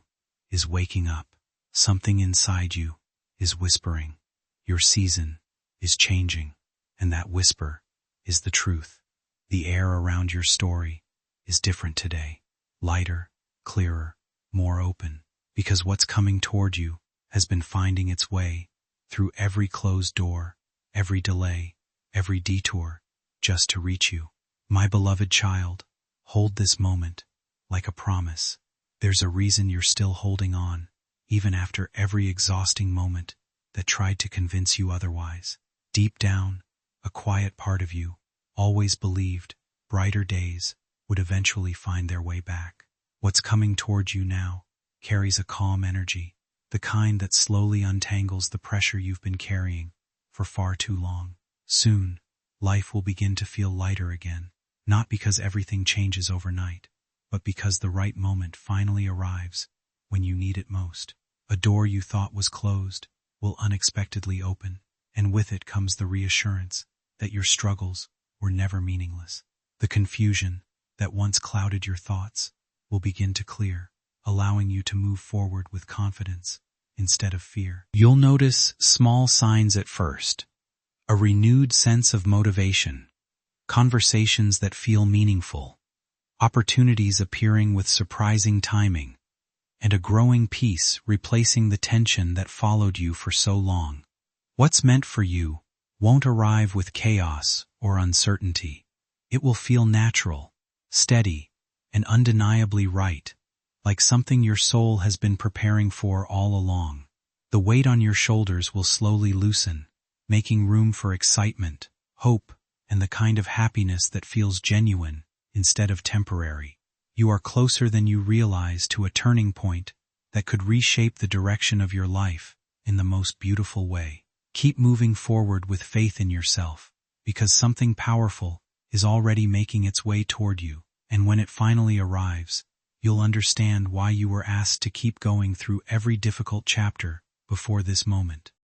is waking up. Something inside you is whispering. Your season is changing, and that whisper is the truth. The air around your story is different today. Lighter, clearer, more open, because what's coming toward you has been finding its way through every closed door, every delay, every detour, just to reach you. My beloved child, hold this moment like a promise. There's a reason you're still holding on, even after every exhausting moment that tried to convince you otherwise. Deep down, a quiet part of you always believed brighter days would eventually find their way back. What's coming toward you now carries a calm energy, the kind that slowly untangles the pressure you've been carrying for far too long. Soon, life will begin to feel lighter again, not because everything changes overnight, but because the right moment finally arrives when you need it most. A door you thought was closed will unexpectedly open, and with it comes the reassurance that your struggles were never meaningless. The confusion that once clouded your thoughts will begin to clear, allowing you to move forward with confidence instead of fear. You'll notice small signs at first: a renewed sense of motivation, conversations that feel meaningful, opportunities appearing with surprising timing, and a growing peace replacing the tension that followed you for so long. What's meant for you won't arrive with chaos or uncertainty. It will feel natural, steady, and undeniably right, like something your soul has been preparing for all along. The weight on your shoulders will slowly loosen, making room for excitement, hope, and the kind of happiness that feels genuine instead of temporary. You are closer than you realize to a turning point that could reshape the direction of your life in the most beautiful way. Keep moving forward with faith in yourself, because something powerful is already making its way toward you, and when it finally arrives, you'll understand why you were asked to keep going through every difficult chapter before this moment.